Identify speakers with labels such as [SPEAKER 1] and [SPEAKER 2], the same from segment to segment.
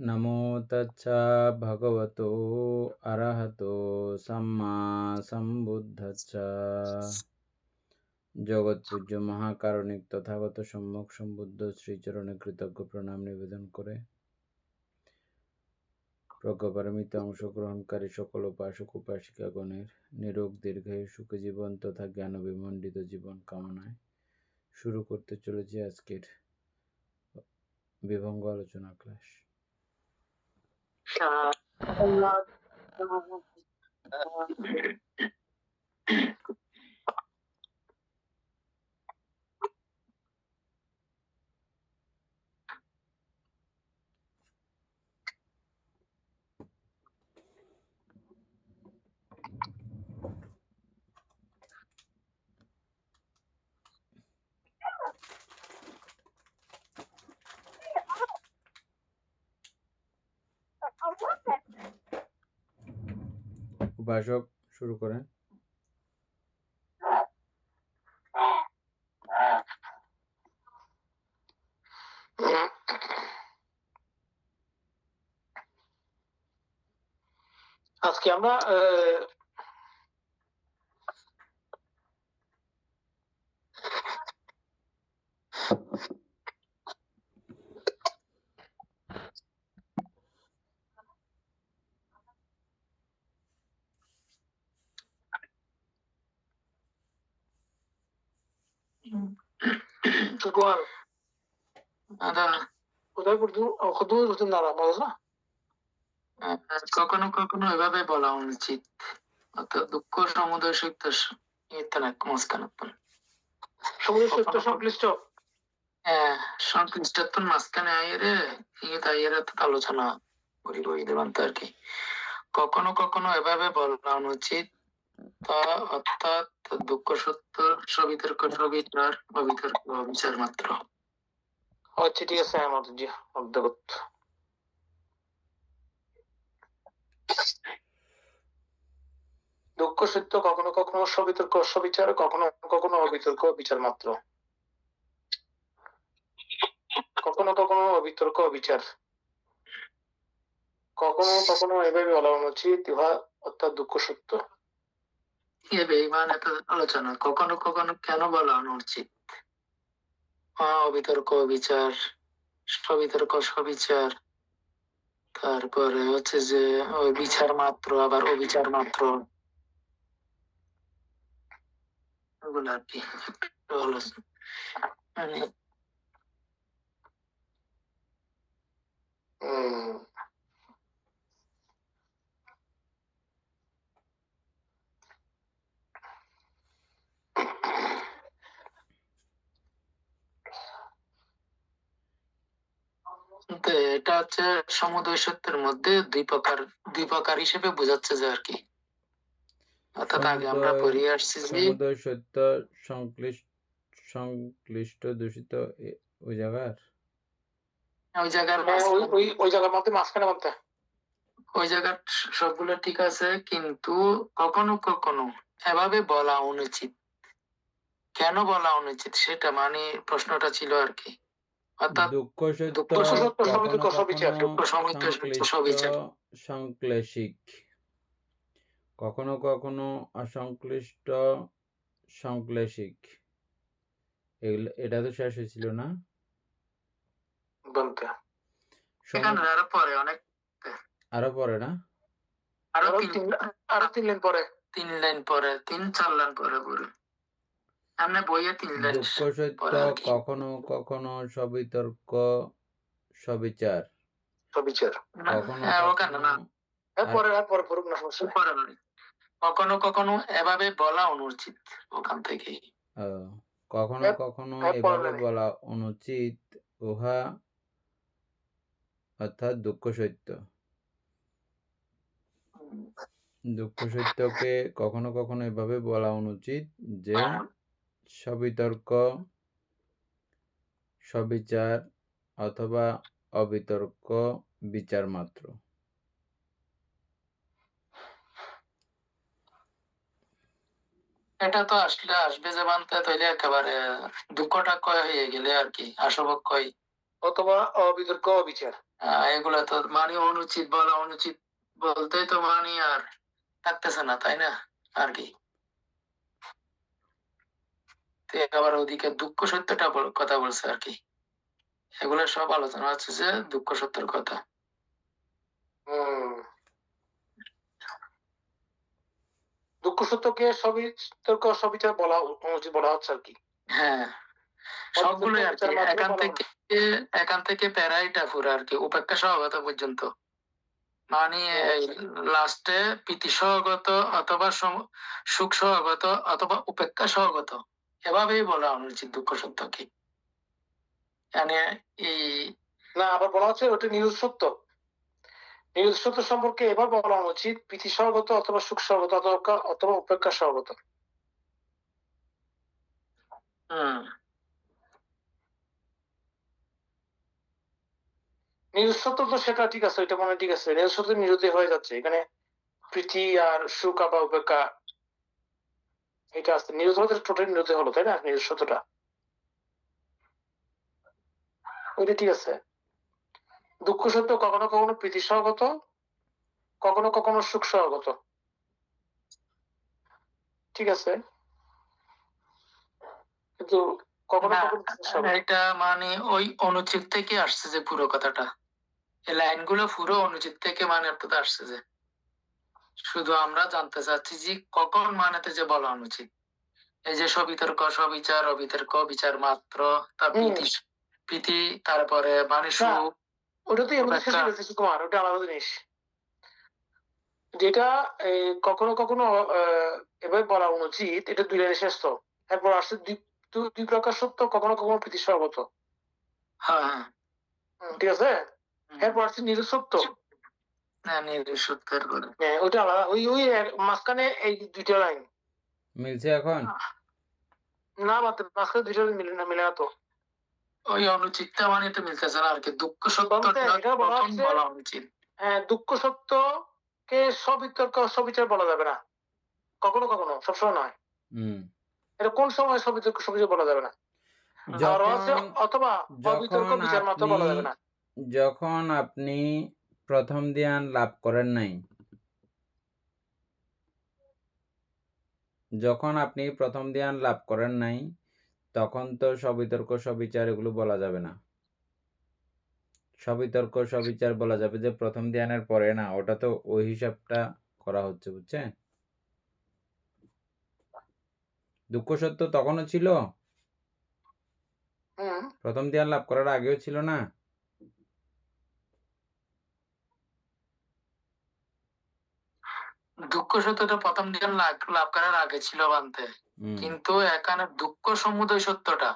[SPEAKER 1] নমো তচ্ছা ভগবতো অরহতো সম্মা সম্বুদ্ধচ্ছা। জগৎপূজ্য মহাকারণিক তথাগত সম্যক সম্বুদ্ধ শ্রীচরণে কৃতজ্ঞ প্রণাম নিবেদন করে প্রজ্ঞাপারমিতে অংশগ্রহণকারী সকল উপাসক উপাসিকাগণের নিরোগ দীর্ঘায়ু সুখী জীবন তথা জ্ঞান বিমণ্ডিত জীবন কামনায় শুরু করতে চলেছি আজকের বিভঙ্গ আলোচনা ক্লাস। উপাসক শুরু করেন।
[SPEAKER 2] আজকে আমরা কখনো কখনো এভাবে বলা উচিত, অর্থাৎ দুঃখ সমুদয় সত্য সংশ্লিষ্টত্বর মাঝখানে আইরে আলোচনা করি বই দেবান্ত আর কি। কখনো কখনো এভাবে বলা উচিত, তা অর্থাৎ দুঃখ সত্য সবিতর্ক সবিচার অবিতর্ক অবিচার মাত্র। আচ্ছা ঠিক আছে, আমাদের জি অবগত। দুঃখ সত্য কখনো কখনো সবিতর্ক সবিচার, কখনো কখনো অবিতর্ক বিচার মাত্র। কখনো কখনো অবিতর্ক অবিচার, কখনো কখনো এভাবে বলা উচিত, ইহা অর্থাৎ দুঃখ সত্য। আলোচনা কখনো কখনো কেন বলা অনুচিত, অবিতর্ক বিচার সবিতর্ক সবিচার, তারপরে হচ্ছে যে ওই বিচার মাত্র আবার অবিচার মাত্র, ওগুলো আর কি মানে এটা হচ্ছে সমুদয় সত্যের মধ্যে দুই প্রকার হিসেবে বোঝাচ্ছে যে আর কি। অর্থাৎ আগে আমরা পড়ে আসছি যে
[SPEAKER 1] সমুদয় সত্য সংশ্লিষ্ট দূষিত ওই জায়গার
[SPEAKER 2] মধ্যে মাঝখানে মধ্যে ওই জায়গার সবগুলো ঠিক আছে, কিন্তু কখনো কখনো এভাবে বলা অনুচিত। কেন বলা অনুচিত সেটা মানে প্রশ্নটা ছিল আর কি। অর্থাৎ
[SPEAKER 1] দুঃখ সত্য সংশ্লেষিক, কখনো কখনো অসংশ্লিষ্ট সংশ্লেষিক। এটা তো শেষ হয়েছিল না?
[SPEAKER 2] বলতে আরো পরে অনেক,
[SPEAKER 1] আরো পরে না,
[SPEAKER 2] আরো 3 লাইন পরে, 3 লাইন পরে, 3-4 লাইন পরে পরে আমরা বইয়ে 3 লাইন।
[SPEAKER 1] দুঃখ সত্য কখনো কখনো সবিতর্ক সবিচার,
[SPEAKER 2] সবিচার
[SPEAKER 1] কখনো
[SPEAKER 2] কখনো কখনো এভাবে বলা অনুচিত। ওখান থেকে
[SPEAKER 1] কখনো কখনো এভাবে বলা অনুচিত, উহা অর্থাৎ দুঃখ সত্য। দুঃখ সত্যকে কখনো কখনো এভাবে বলা অনুচিত যে সবিতর্ক সবিচার অথবা অবিতর্ক বিচার মাত্র।
[SPEAKER 2] এটা তো আসবে যে মানতে তাইলে একেবারে দুঃখটা কয় হয়ে গেলে আর কি, আসবক কয় অথবা অবিতর্ক অবিচার। এগুলা তো মানে অনুচিত বলা, অনুচিত বলতে তো মানে আর থাকতেছে না, তাই না? আর কি তো আবার ওদিকে দুঃখ সত্যটা কথা বলছে আর কি। এগুলো সব আলোচনা হচ্ছে যে দুঃখ সত্যের কথা।
[SPEAKER 3] দুঃখ সত্যকে সবই তর্ক সবিচার বলা অনুচিত বলা হচ্ছে আর কি।
[SPEAKER 2] হ্যাঁ, সবগুলোই আর কি,
[SPEAKER 3] বিচার মাত্র
[SPEAKER 2] এখান
[SPEAKER 3] বলা
[SPEAKER 2] থেকে প্যারাইটা পুরো আর কি উপেক্ষা সহগত পর্যন্ত, মানে লাস্টে প্রীতি সহগত অথবা সুখ সহগত অথবা উপেক্ষা সহগত, এভাবেই বলা অনুচিত দুঃখ সত্য কি। মানে এই
[SPEAKER 3] না, আবার বলা হচ্ছে ওটা নিরুৎ সত্য। নিরুৎ সত্য সম্পর্কে এবার বলা উচিত প্রীতি সহগত অথবা সুখ সহগত অথবা উপেক্ষা সহগত। নিরুৎ সত্য তো সেটা ঠিক আছে, এটা মনে ঠিক আছে, নিরুৎ সত্য নিরুদ্ধ হয়ে যাচ্ছে এখানে, প্রীতি আর সুখ বা উপেক্ষা এটা আছে, নিরুদ্ধ হতে টোটালি নিরুদ্ধ হলো, তাই না? নিরুৎ সত্যটা ওইটা ঠিক আছে। দুঃখ সত্য কখনো কখনো প্রীতি সহগত, কখনো কখনো সুখ সহগত, ঠিক আছে, কিন্তু কখনো
[SPEAKER 2] না,
[SPEAKER 3] কখনো প্রীতি সহগত।
[SPEAKER 2] এটা মানে ওই অনুচিত থেকে আসছে যে পুরো কথাটা, এই লাইনগুলো পুরো অনুচিত থেকে মানে অর্থটা আসছে যে, শুধু আমরা জানতে চাচ্ছি যে কখন মানেতে যে বলা অনুচিত। এই যে সবিতর্ক সবিচার অবিতর্ক বিচার মাত্র, তার প্রীতি তারপরে মানে সুখ,
[SPEAKER 3] ওটা তো এমনি শেষ হয়ে গেছে কুমার, ওটা আলাদা জিনিস। যেটা কখনো কখনো এভাবে বলা অনুচিত, এটা দুই লাইনে শেষ। তো এরপর আসছে দুই প্রকার সত্য, কখনো কখনো প্রীতি সহগত।
[SPEAKER 2] হ্যাঁ,
[SPEAKER 3] ঠিক আছে। এরপর আসছে নিরুৎ সত্য। ওইটা আলাদা, ওই ওই মাঝখানে এই দুইটা লাইন
[SPEAKER 1] মিলছে এখন?
[SPEAKER 3] না, মাঝখানে দুইটা লাইন মিলে না তো।
[SPEAKER 2] ওই অনুচিতটা মানে তো মিলতেছে না আর কি, দুঃখ সত্যটা কখন বলা উচিত।
[SPEAKER 3] হ্যাঁ, দুঃখ সত্যকে সবিতর্ক সবিচার বলা যাবে না, কখনো কখনো, সবসময় নয়। এটা কোন সময় সবিতর্ক সবিচার বলা যাবে না, অথবা অবিতর্ক বিচার মাত্র বলা যাবে না।
[SPEAKER 1] যখন আপনি প্রথম ধ্যান লাভ করেন নাই, যখন আপনি প্রথম ধ্যান লাভ করেন নাই তখন তো সবিতর্ক সবিচার এগুলো বলা যাবে না। সবিতর্ক সবিচার বলা যাবে যে প্রথম ধ্যানের পরে, না, ওটা তো ওই হিসাবটা করা হচ্ছে, বুঝছেন? দুঃখ সত্য তখনও ছিল, প্রথম ধ্যান লাভ করার আগেও ছিল না?
[SPEAKER 2] দুঃখ সত্যটা প্রথম ধ্যান লাভ করার আগে ছিল বানতে, কিন্তু এখানে দুঃখ সমুদয় সত্যটা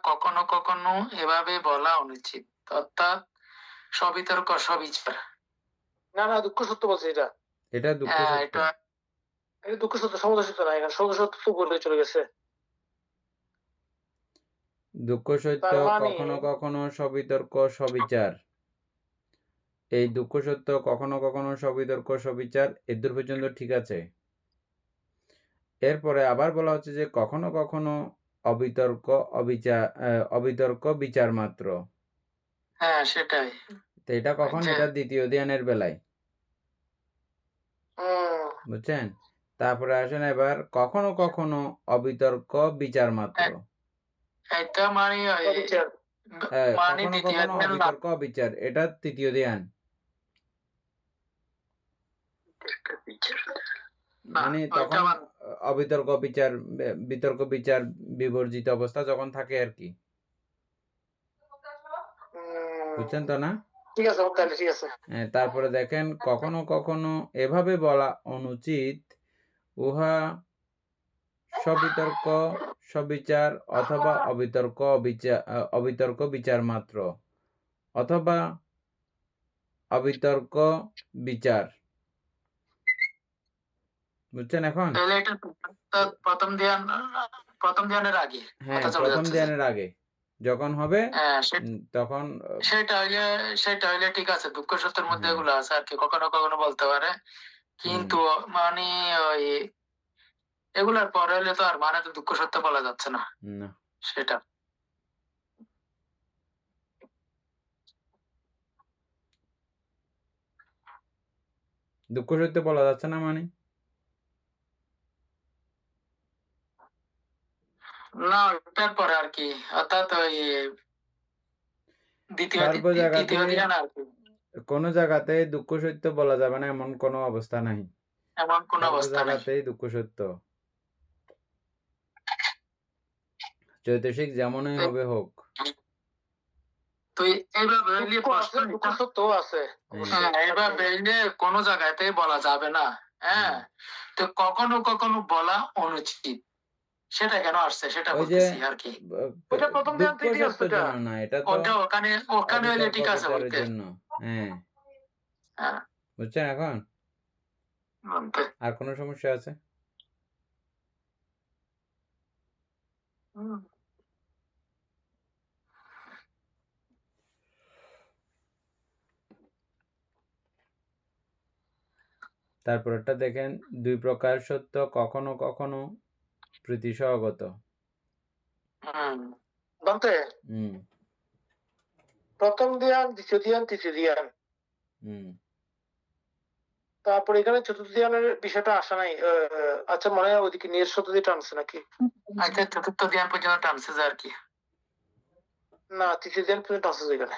[SPEAKER 2] কখনো কখনো এভাবে বলা অনুচিত, অর্থাৎ সবিতর্ক সবিচার।
[SPEAKER 3] না, দুঃখ সত্য বলছে এটা,
[SPEAKER 1] এটা দুঃখ সত্য,
[SPEAKER 3] এটা দুঃখ সত্য, সমুদয় সত্য না, এখানে সমুদয় সত্য তো বলে চলে গেছে।
[SPEAKER 1] দুঃখ সত্য কখনো কখনো সবিতর্ক সবিচার, এই দুঃখ সত্য কখনো কখনো সবিতর্ক সবিচার, এদূর পর্যন্ত ঠিক আছে। এরপরে আবার বলা হচ্ছে যে কখনো কখনো অবিতর্ক বিচার মাত্র।
[SPEAKER 2] হ্যাঁ, সেটাই।
[SPEAKER 1] তো এটা কখন? এটা দ্বিতীয় ধ্যানের বেলায়, বুঝছেন? তারপরে আসেন এবার কখনো কখনো অবিতর্ক বিচার মাত্র।
[SPEAKER 2] এটা মানে
[SPEAKER 1] কখনো কখনো অবিতর্ক বিচার, এটা তৃতীয় ধ্যান, মানে তখন বিতর্ক বিচার বিবর্জিত অবস্থা যখন থাকে আর কি, বুঝছেন তো? না,
[SPEAKER 3] ঠিক আছে, ঠিক আছে।
[SPEAKER 1] তারপরে দেখেন কখনো কখনো এভাবে বলা অনুচিত, উহা সবিতর্ক সবিচার অথবা অবিতর্ক বিচার মাত্র অথবা অবিতর্ক বিচার, বুঝছেন এখন?
[SPEAKER 2] প্রথম ধ্যানের আগে,
[SPEAKER 1] হ্যাঁ, প্রথম ধ্যানের আগে যখন হবে তখন
[SPEAKER 2] সেটা হইলে ঠিক আছে, দুঃখ সত্যের মধ্যে এগুলো আছে আর কি, কখনো কখনো বলতে পারে, কিন্তু মানে ওই এগুলার পরে হলে তো আর মানে তো দুঃখ সত্য বলা যাচ্ছে না, সেটা।
[SPEAKER 1] দুঃখ সত্য বলা যাচ্ছে না মানে?
[SPEAKER 2] না, ওটার পরে আর কি, অর্থাৎ ওই
[SPEAKER 1] সর্ব জায়গাতে
[SPEAKER 2] তৃতীয় ধ্যান আর কি,
[SPEAKER 1] কোনো জায়গাতে দুঃখ সত্য বলা যাবে না এমন কোনো অবস্থা নাই।
[SPEAKER 2] এমন কোন
[SPEAKER 1] সর্ব
[SPEAKER 2] অবস্থা নাই।
[SPEAKER 1] জায়গাতেই দুঃখ সত্য। চৈতসিক যেমনই হবে হোক।
[SPEAKER 2] তো এইভাবে
[SPEAKER 3] দুঃখ আছে, দুঃখ সত্য আছে অবশ্যই।
[SPEAKER 2] হ্যাঁ, এইভাবে কোন জায়গাতে বলা যাবে না। হ্যাঁ, তো কখনো কখনো বলা অনুচিত। সেটা কেন আসছে সেটা
[SPEAKER 1] ওই যে
[SPEAKER 2] বলতেছি আর কি।
[SPEAKER 3] ওটা প্রথম ধ্যান
[SPEAKER 1] দুঃখ
[SPEAKER 3] থেকেই আছে
[SPEAKER 1] সত্যের
[SPEAKER 3] ওটা।
[SPEAKER 1] জন্য না, এটা তো
[SPEAKER 2] ওটা ওখানে হইলে
[SPEAKER 1] অবিকল্প
[SPEAKER 2] ঠিক আছে
[SPEAKER 1] বিচারের
[SPEAKER 2] বলতে।
[SPEAKER 1] জন্য। হ্যাঁ,
[SPEAKER 2] হ্যাঁ,
[SPEAKER 1] বুঝছেন এখন?
[SPEAKER 2] বলতে।
[SPEAKER 1] আর কোনো সমস্যা আছে?
[SPEAKER 2] হুম।
[SPEAKER 1] তারপরটা দেখেন, দুই প্রকার সত্য কখনো কখনো প্রীতিসহগত।
[SPEAKER 3] বলতে প্রথম ধ্যান, দ্বিতীয় ধ্যান, তৃতীয় ধ্যান, তারপর এখানে চতুর্থ ধ্যানের বিষয়টা আসা নাই। আচ্ছা, মনে হয় ওইদিকে নিয়ের সত্য দিয়ে টানছে নাকি?
[SPEAKER 2] আচ্ছা, চতুর্থ ধ্যান পর্যন্ত টানছে যে আর কি।
[SPEAKER 3] না, তৃতীয় ধ্যান পর্যন্ত টানছে এখানে।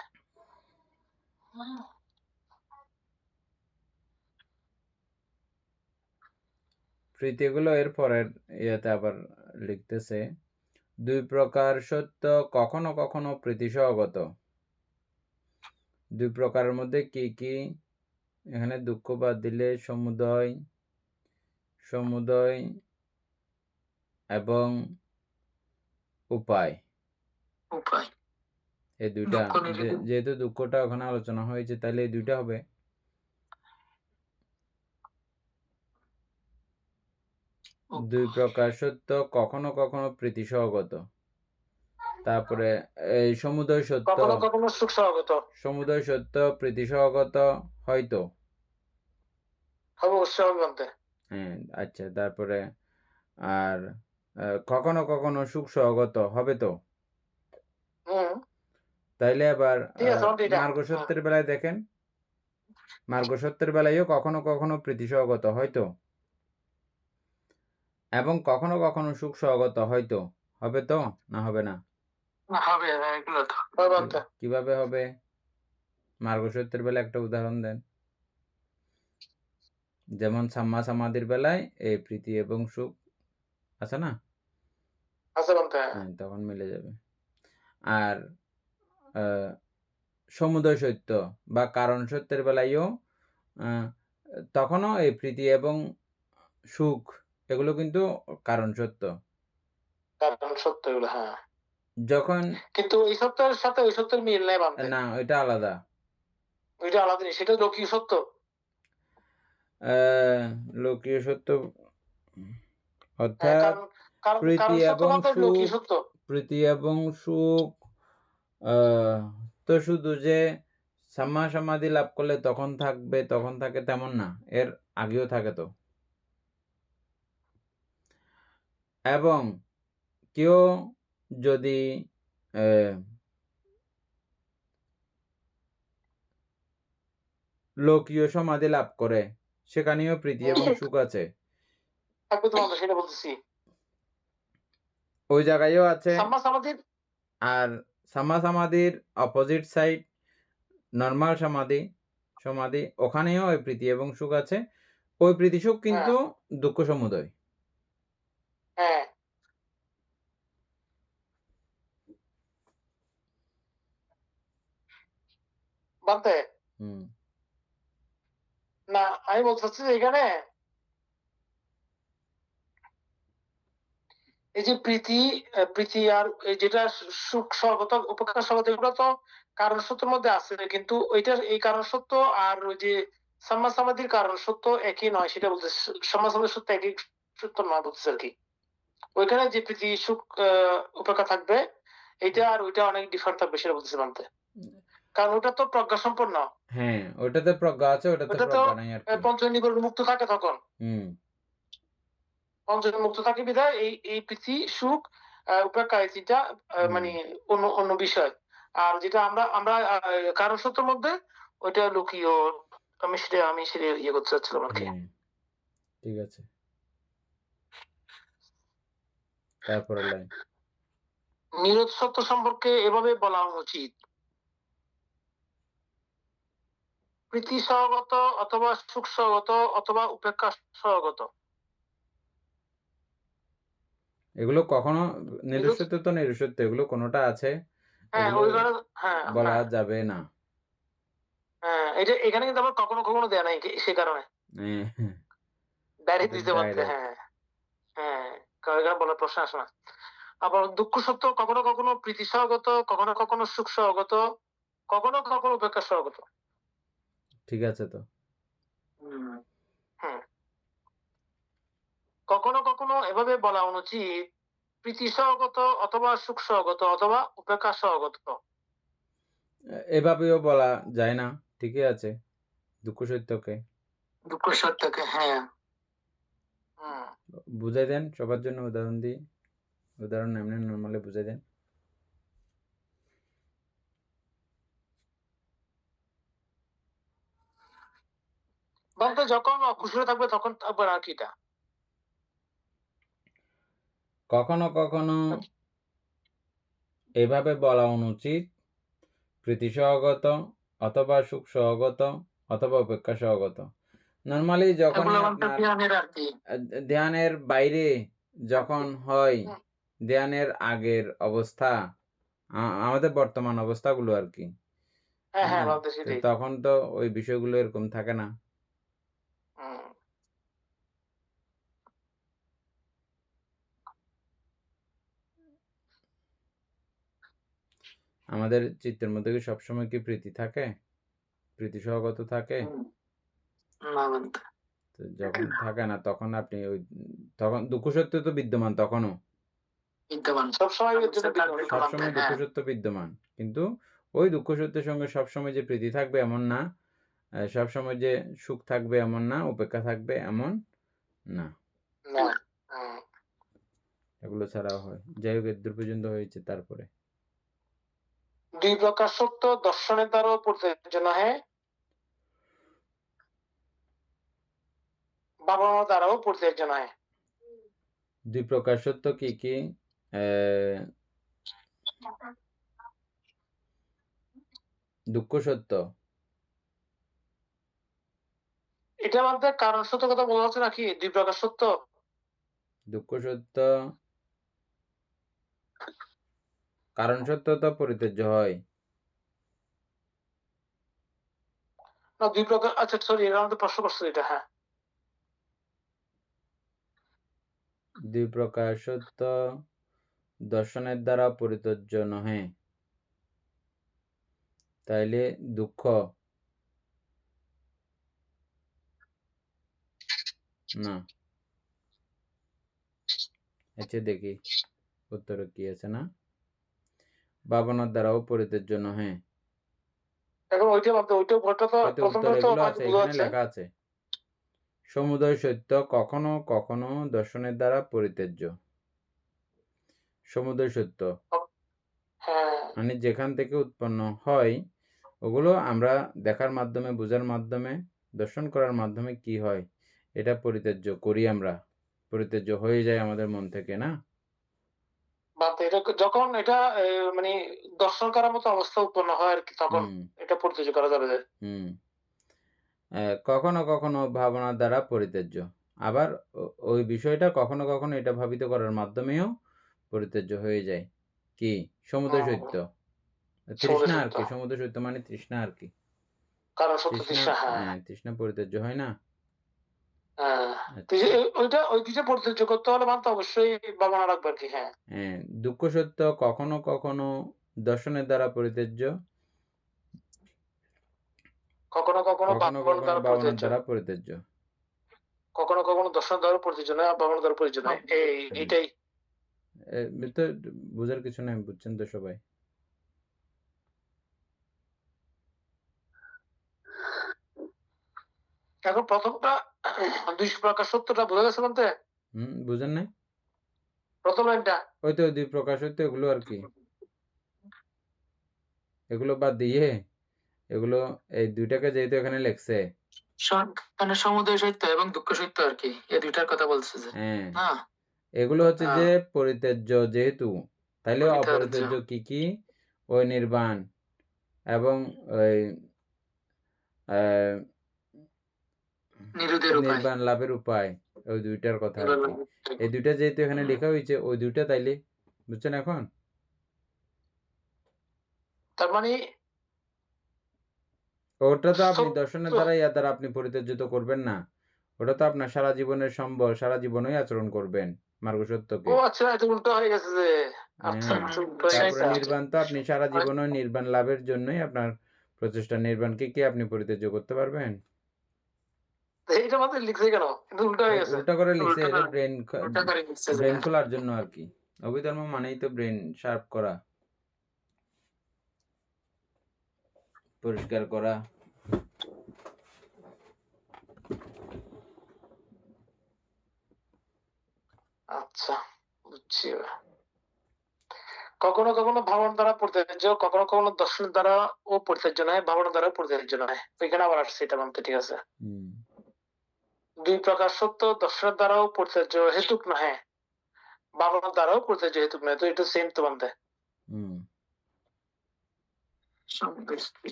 [SPEAKER 1] প্রীতিগুলো এর পরের ইয়েতে আবার লিখতেছে, দুই প্রকার সত্য কখনো কখনো প্রীতিসহগত। দুই প্রকারের মধ্যে কি কি? এখানে দুঃখ বাদ দিলে সমুদয়, সমুদয় এবং উপায়,
[SPEAKER 2] উপায়।
[SPEAKER 1] এই দুইটা, যেহেতু দুঃখটা ওখানে আলোচনা হয়েছে তাহলে এই দুইটা হবে। দুই প্রকার সত্য কখনো কখনো প্রীতিসহগত। তারপরে এই সমুদয় সত্য,
[SPEAKER 3] কখনো কখনো সুখ সহগত।
[SPEAKER 1] সমুদয় সত্য প্রীতিসহগত হয়তো।
[SPEAKER 3] অবশ্যই হবে বলতে।
[SPEAKER 1] হ্যাঁ, আচ্ছা। তারপরে আর কখনো কখনো সুখ সহগত হবে তো। তাইলে আবার মার্গ সত্যের বেলায় দেখেন, মার্গ সত্যের বেলায়ও কখনো কখনো প্রীতিসহগত হয়তো, এবং কখনো কখনো সুখ সহগত হয়তো। হবে তো না হবে না?
[SPEAKER 2] হবে, এগুলো তো
[SPEAKER 1] কিভাবে হবে? মার্গ সত্যের বেলায় একটা উদাহরণ দেন। যেমন সাম্মা সমাধির বেলায় এই প্রীতি এবং সুখ আছে না? হ্যাঁ, তখন মিলে যাবে। আর সমুদয় সত্য বা কারণ সত্যের বেলায়ও তখনও এই প্রীতি এবং সুখ এগুলো কিন্তু কারণ সত্য।
[SPEAKER 3] কারণ সত্য এগুলো, হ্যাঁ।
[SPEAKER 1] যখন
[SPEAKER 3] কিন্তু এই সত্যের সাথে ওই সত্যের মিল নাই বানতে।
[SPEAKER 1] না, ওইটা আলাদা।
[SPEAKER 3] ওইটা আলাদা জিনিস, সেটা লৌকিক সত্য।
[SPEAKER 1] লৌকিক সত্য অর্থাৎ প্রীতি এবং সুখ, প্রীতি এবং সুখ তো শুধু যে সাম্মা সমাধি লাভ করলে তখন থাকবে, তখন থাকে তেমন না, এর আগেও থাকে তো। এবং কেউ যদি লোকীয় সমাধি লাভ করে সেখানেও প্রীতি এবং সুখ আছে,
[SPEAKER 3] সেটা বলতেছি,
[SPEAKER 1] ওই জায়গায়ও আছে।
[SPEAKER 3] আর
[SPEAKER 1] সাম্মা সমাধির অপোজিট সাইড নরমাল সমাধি, ওখানেও ওই প্রীতি এবং সুখ আছে। ওই প্রীতি সুখ কিন্তু দুঃখ সমুদয়।
[SPEAKER 3] হ্যাঁ, বানতে না, আমি বলতে চাচ্ছি যে এখানে এই যে প্রীতি আর যেটা সুখ সহগত, উপকার সহগত, এগুলো তো কারণ সত্যের মধ্যে আছে, কিন্তু ওইটার এই কারণ সত্য আর ওই যে সাম্মা সমাধির কারণ সত্য একই নয়, সেটা বলতে। সাম্মা সমাধির সত্য একই সত্য নয় বলতেছে আর কি। ওইখানে যে প্রীতি সুখ উপকার থাকবে, এটা আর ওইটা অনেক ডিফারেন্ট থাকবে, সেটা বলতেছে মানতে। কারণ ওটা তো প্রজ্ঞা সম্পন্ন।
[SPEAKER 1] হ্যাঁ, ওটাতে প্রজ্ঞা আছে, ওটাতে প্রজ্ঞা নাই আর কি।
[SPEAKER 3] পঞ্চনিবরণ মুক্ত থাকে তখন। পঞ্চনিবরণ মুক্ত থাকে বিধায় এই প্রীতি সুখ উপেক্ষা এটা মানে অন্য বিষয়। আর যেটা আমরা কারণ সত্যের মধ্যে ওইটা লুকীয় আমি সেটা ইয়ে করতে চাচ্ছিলাম আর কি।
[SPEAKER 1] হ্যাঁ ঠিক আছে, তারপরের লাইন।
[SPEAKER 3] নিরোধ সত্য সম্পর্কে এভাবে বলা উচিত: প্রীতি সহগত অথবা সুখ সহগত অথবা উপেক্ষা সহগত।
[SPEAKER 1] এগুলো কখনো
[SPEAKER 3] নিরোধ,
[SPEAKER 1] নিরসত্ব তো নিরসত্ব, এগুলো কোনোটা আছে,
[SPEAKER 3] হ্যাঁ
[SPEAKER 1] এগুলো
[SPEAKER 3] ওইখানে, হ্যাঁ
[SPEAKER 1] বলা
[SPEAKER 3] হ্যাঁ
[SPEAKER 1] যাবে না।
[SPEAKER 3] হ্যাঁ, এটা এখানে কিন্তু আবার কখনো কখনো দেয়া নাই সে কারণে
[SPEAKER 1] হ্যাঁ,
[SPEAKER 3] ডাইরেক্ট
[SPEAKER 1] এটা
[SPEAKER 3] দিতে পারতে।
[SPEAKER 1] direct।
[SPEAKER 3] হ্যাঁ হ্যাঁ, কারণ এখানে বলার প্রশ্ন আসে না। আবার দুঃখ সত্য কখনো কখনো প্রীতি সহগত, কখনো কখনো সুখ সহগত, কখনো কখনো উপেক্ষা সহগত।
[SPEAKER 1] ঠিক আছে তো।
[SPEAKER 3] হুম। কখনো কখনো এভাবে বলা অনুচিত: প্রীতি সহগত অথবা সুখ সহগত অথবা উপেক্ষা সহগত।
[SPEAKER 1] এভাবেও বলা যায় না, ঠিকই আছে, দুঃখ সত্যকে
[SPEAKER 2] দুঃখ সত্যকে, হ্যাঁ।
[SPEAKER 3] হুম।
[SPEAKER 1] বুঝাই দেন সবার জন্য, উদাহরণ দিই, উদাহরণ এমনি নর্মালি বুঝাই দেন।
[SPEAKER 3] বলতে যখন খুশি থাকবে তখন থাকবে আর কিটা।
[SPEAKER 1] কখনো কখনো এভাবে বলা অনুচিত: প্রীতি সহগত অথবা সুখ সহগত অথবা উপেক্ষা সহগত। নর্মালি যখনই
[SPEAKER 2] এগুলো
[SPEAKER 1] আপনার
[SPEAKER 2] ধ্যানের আর কি।
[SPEAKER 1] ধ্যানের বাইরে যখন হয়, ধ্যানের আগের অবস্থা, আমাদের বর্তমান অবস্থাগুলো আর কি,
[SPEAKER 3] হ্যাঁ হ্যাঁ,
[SPEAKER 1] হ্যাঁ,
[SPEAKER 3] বলতে
[SPEAKER 1] তো
[SPEAKER 3] সেটাই।
[SPEAKER 1] তখন তো ওই বিষয়গুলো এরকম থাকে না।
[SPEAKER 3] হুম।
[SPEAKER 1] আমাদের চিত্তের মধ্যে কি সবসময় কি প্রীতি থাকে, প্রীতি সহগত থাকে?
[SPEAKER 2] না বলতে।
[SPEAKER 1] তো যখন থাকে না তখন আপনি ওই, তখন দুঃখ সত্য তো বিদ্যমান তখনও,
[SPEAKER 2] বিদ্যমান
[SPEAKER 3] সবসময় এর জন্য
[SPEAKER 1] সবসময় দুঃখ
[SPEAKER 2] হ্যাঁ।
[SPEAKER 1] সত্য বিদ্যমান, কিন্তু ওই দুঃখ সত্যের সঙ্গে সবসময় যে প্রীতি থাকবে এমন না, সবসময় যে সুখ থাকবে এমন না, উপেক্ষা থাকবে এমন না,
[SPEAKER 3] না। হুম।
[SPEAKER 1] এগুলো ছাড়াও হয়। যাই হোক, এদূর পর্যন্ত হয়েছে। তারপরে
[SPEAKER 3] দুই প্রকার সত্য দর্শনের দ্বারাও প্রযোজ্য নহে, ভাবনার দ্বারাও প্রযোজ্য নহে।
[SPEAKER 1] দুই প্রকার সত্য কি কি? দুঃখ সত্য,
[SPEAKER 3] এটা বলতে কারণ সত্য কথা বলা হচ্ছে নাকি? দুই প্রকার সত্য,
[SPEAKER 1] দুঃখ সত্য, কারণ সত্য তো পরিত্যাজ্য হয়।
[SPEAKER 3] না দুই প্রকার, আচ্ছা সরি, এর মধ্যে প্রশ্ন করছে এটা। হ্যাঁ,
[SPEAKER 1] দুই প্রকার সত্য দর্শনের দ্বারা পরিত্যাজ্য নহে, তাইলে দুঃখ না। আচ্ছা দেখি উত্তরে কি আছে না, ভাবনার দ্বারাও পরিত্যাজ্য নহে।
[SPEAKER 3] এখন ওইটা বলতে, ওইটা তো
[SPEAKER 1] হয়তো
[SPEAKER 3] প্রথমটা
[SPEAKER 1] উত্তর
[SPEAKER 3] তো
[SPEAKER 1] এগুলো
[SPEAKER 3] হয়তো
[SPEAKER 1] আছে,
[SPEAKER 3] বোঝা
[SPEAKER 1] এখানে
[SPEAKER 3] যাচ্ছে।
[SPEAKER 1] লেখা আছে সমুদয় সত্য কখনো কখনো দর্শনের দ্বারা পরিত্যাজ্য। সমুদয় সত্য
[SPEAKER 3] হ্যাঁ,
[SPEAKER 1] মানে যেখান থেকে উৎপন্ন হয়, ওগুলো আমরা দেখার মাধ্যমে, বোঝার মাধ্যমে, দর্শন করার মাধ্যমে কি হয়, এটা পরিত্যাজ্য করি আমরা, পরিত্যাজ্য হয়ে যায় আমাদের মন থেকে, না?
[SPEAKER 3] বলতে এটা যখন এটা মানে দর্শন করার মতো অবস্থা উৎপন্ন হয় আর কি, তখন এটা পরিচর্য করা যাবে।
[SPEAKER 1] হুম। কখনো কখনো ভাবনার দ্বারা পরিত্যাজ্য, আবার ওই বিষয়টা কখনো কখনো এটা ভাবিত করার মাধ্যমেও পরিত্যাজ্য হয়ে যায়। কি? সমুদয় সত্য, তৃষ্ণা আর কি, সমুদয় সত্য মানে তৃষ্ণা আর কি,
[SPEAKER 3] কারণ সত্য
[SPEAKER 1] তৃষ্ণা,
[SPEAKER 3] তৃষ্ণা। হ্যাঁ
[SPEAKER 1] তৃষ্ণা পরিত্যাজ্য হয় না।
[SPEAKER 3] হ্যাঁ,
[SPEAKER 1] আচ্ছা,
[SPEAKER 3] ওইটা ওই কিছু পরিচর্য করতে হলে মানতে অবশ্যই ভাবনা রাখবে আর কি। হ্যাঁ,
[SPEAKER 1] দুঃখ সত্য কখনো কখনো দর্শনের দ্বারা পরিত্যাজ্য,
[SPEAKER 3] কখনো কখনো
[SPEAKER 1] কখনো
[SPEAKER 3] ভাবনার
[SPEAKER 1] কখনো
[SPEAKER 3] দ্বারা
[SPEAKER 1] ভাবনার
[SPEAKER 3] পরিচর্য,
[SPEAKER 1] দ্বারা পরিত্যাজ্য।
[SPEAKER 3] কখনো কখনো দর্শন দ্বারা পরিচর্য নয়, ভাবনার দ্বারা পরিচর্য নয়। এইটাই
[SPEAKER 1] তো বোঝার কিছু নাই, বুঝছেন তো সবাই?
[SPEAKER 3] এখন প্রথমটা দুই প্রকার সত্যটা বোঝা গেছে বলতে,
[SPEAKER 1] বুঝেন নাই?
[SPEAKER 3] প্রথম লাইনটা।
[SPEAKER 1] ওই তো দুই প্রকার সত্য, এগুলো আর কি, এগুলো বাদ দিয়ে, এগুলো এই দুইটাকে যেহেতু এখানে লেখছে,
[SPEAKER 2] মানে সমুদয় সত্য এবং দুঃখ সত্য আর কি, এই দুইটার কথা বলছে যে
[SPEAKER 1] হ্যাঁ,
[SPEAKER 2] না।
[SPEAKER 1] এগুলো হচ্ছে যে
[SPEAKER 2] হ্যাঁ,
[SPEAKER 1] পরিত্যাজ্য যেহেতু, তাইলে
[SPEAKER 2] পরিত্যাজ্য,
[SPEAKER 1] অপরিত্যাজ্য কি কি? ওই নির্বাণ এবং ওই আহ,
[SPEAKER 2] নিরোধের উপায়।
[SPEAKER 1] নির্বাণ লাভের উপায়, ওই দুইটার কথা আর কি।
[SPEAKER 2] নির্বাণ
[SPEAKER 1] এই দুইটা যেহেতু এখানে লেখা হয়েছে, ওই দুইটা তাইলে বুঝছেন এখন?
[SPEAKER 3] তার মানে
[SPEAKER 1] ওটা তো আপনি
[SPEAKER 3] সত্য।
[SPEAKER 1] দর্শনের দ্বারা ইয়ার দ্বারা আপনি পরিত্যাজ্য তো করবেন না। ওটা তো আপনার সারা জীবনের সম্বল, সারা জীবনই আচরণ করবেন মার্গ
[SPEAKER 3] ও
[SPEAKER 1] সত্যকে।
[SPEAKER 3] আচ্ছা, এটা উল্টো হয়ে গেছে যে। আচ্ছা
[SPEAKER 1] হ্যাঁ,
[SPEAKER 3] আচ্ছা, উল্টো হয়ে
[SPEAKER 1] তারপরে
[SPEAKER 3] গেছে।
[SPEAKER 1] নির্বাণ তো আপনি সারা জীবনই নির্বাণ লাভের জন্যই আপনার প্রচেষ্টা। নির্বাণকে কি আপনি পরিত্যাজ্য করতে পারবেন?
[SPEAKER 3] এইটা আমাদের লিখছে কেন, কিন্তু উল্টো হয়ে গেছে।
[SPEAKER 1] উল্টা করে লিখছে,
[SPEAKER 2] উল্টো
[SPEAKER 1] এটা
[SPEAKER 2] করে- উল্টো করে লিখছে যে
[SPEAKER 1] ব্রেন খোলার জন্য আর কি। অভিধর্ম মানেই তো ব্রেন শার্প করা, পরিষ্কার করা।
[SPEAKER 3] আচ্ছা, বুঝছি এবার। কখনো কখনো ভাবনা দ্বারা পরিত্যাজ্য, কখনো কখনো দর্শন দ্বারা ও পরিত্যাজ্য নয়, ভাবনা দ্বারা পরিত্যাজ্য নয়। ওইখানে আবার আসছে এটা মানতে, ঠিক আছে।
[SPEAKER 1] হুম,
[SPEAKER 3] দুই প্রকার সত্য, দর্শনের দ্বারাও পরিত্যাজ্য হেতুক নহে, ভাবনার দ্বারাও পরিত্যাজ্য হেতুক নয়। তো এটা সেম তো মানতে।
[SPEAKER 1] হুম,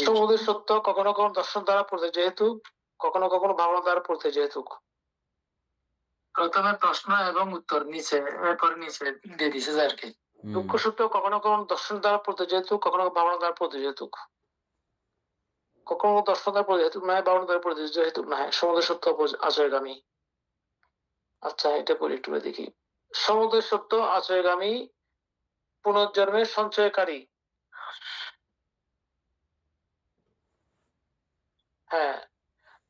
[SPEAKER 3] সমুদয় সত্য কখনো কখনো দর্শন দ্বারা পরিত্যাজ্য হেতুক, কখনো কখনো ভাবনা দ্বারা পরিত্যাজ্য হেতুক।
[SPEAKER 2] প্রথমে প্রশ্ন এবং উত্তর নিচে, এরপর নিচে দিয়ে দিছে যে আর কি।
[SPEAKER 3] দুঃখ সত্য কখনো কখনো দর্শন দ্বারা পরিত্যাজ্য হেতুক, কখনো ভাবনা দ্বারা পরিত্যাজ্য হেতুক। কখনো দর্শন দ্বারা পরিত্যাজ্য হেতুক নয়, ভাবনা দ্বারা পরিত্যাজ্য হেতুক নয়। সমুদয় সত্য আচয়গামী। আচ্ছা, এটা পড়ি একটু দেখি। সমুদয় সত্য আচয়গামী, পুনর্জন্মের সঞ্চয়কারী। হ্যাঁ,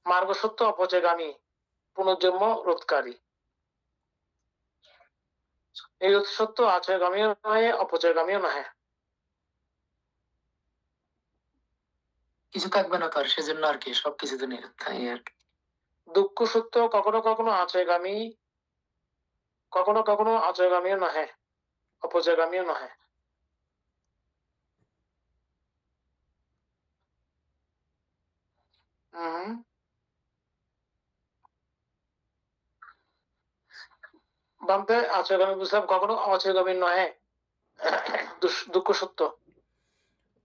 [SPEAKER 3] মার্গ সত্য অপচয়গামী, পুনর্জন্ম রোধকারী। এই সত্য আচয়গামীও নয়, অপচয়গামীও নয়।
[SPEAKER 2] কিছু থাকবে না তার, সেজন্য আর কি সবকিছু তো তাই আর কি।
[SPEAKER 3] দুঃখ সত্য কখনো কখনো আচয়গামী, কখনো কখনো আচয়গামীও নহে, অপচয়গামীও নহে। বামতে আচয়গামী বুঝলাম, কখনো অচয়গামী নহে। দুঃখ সত্য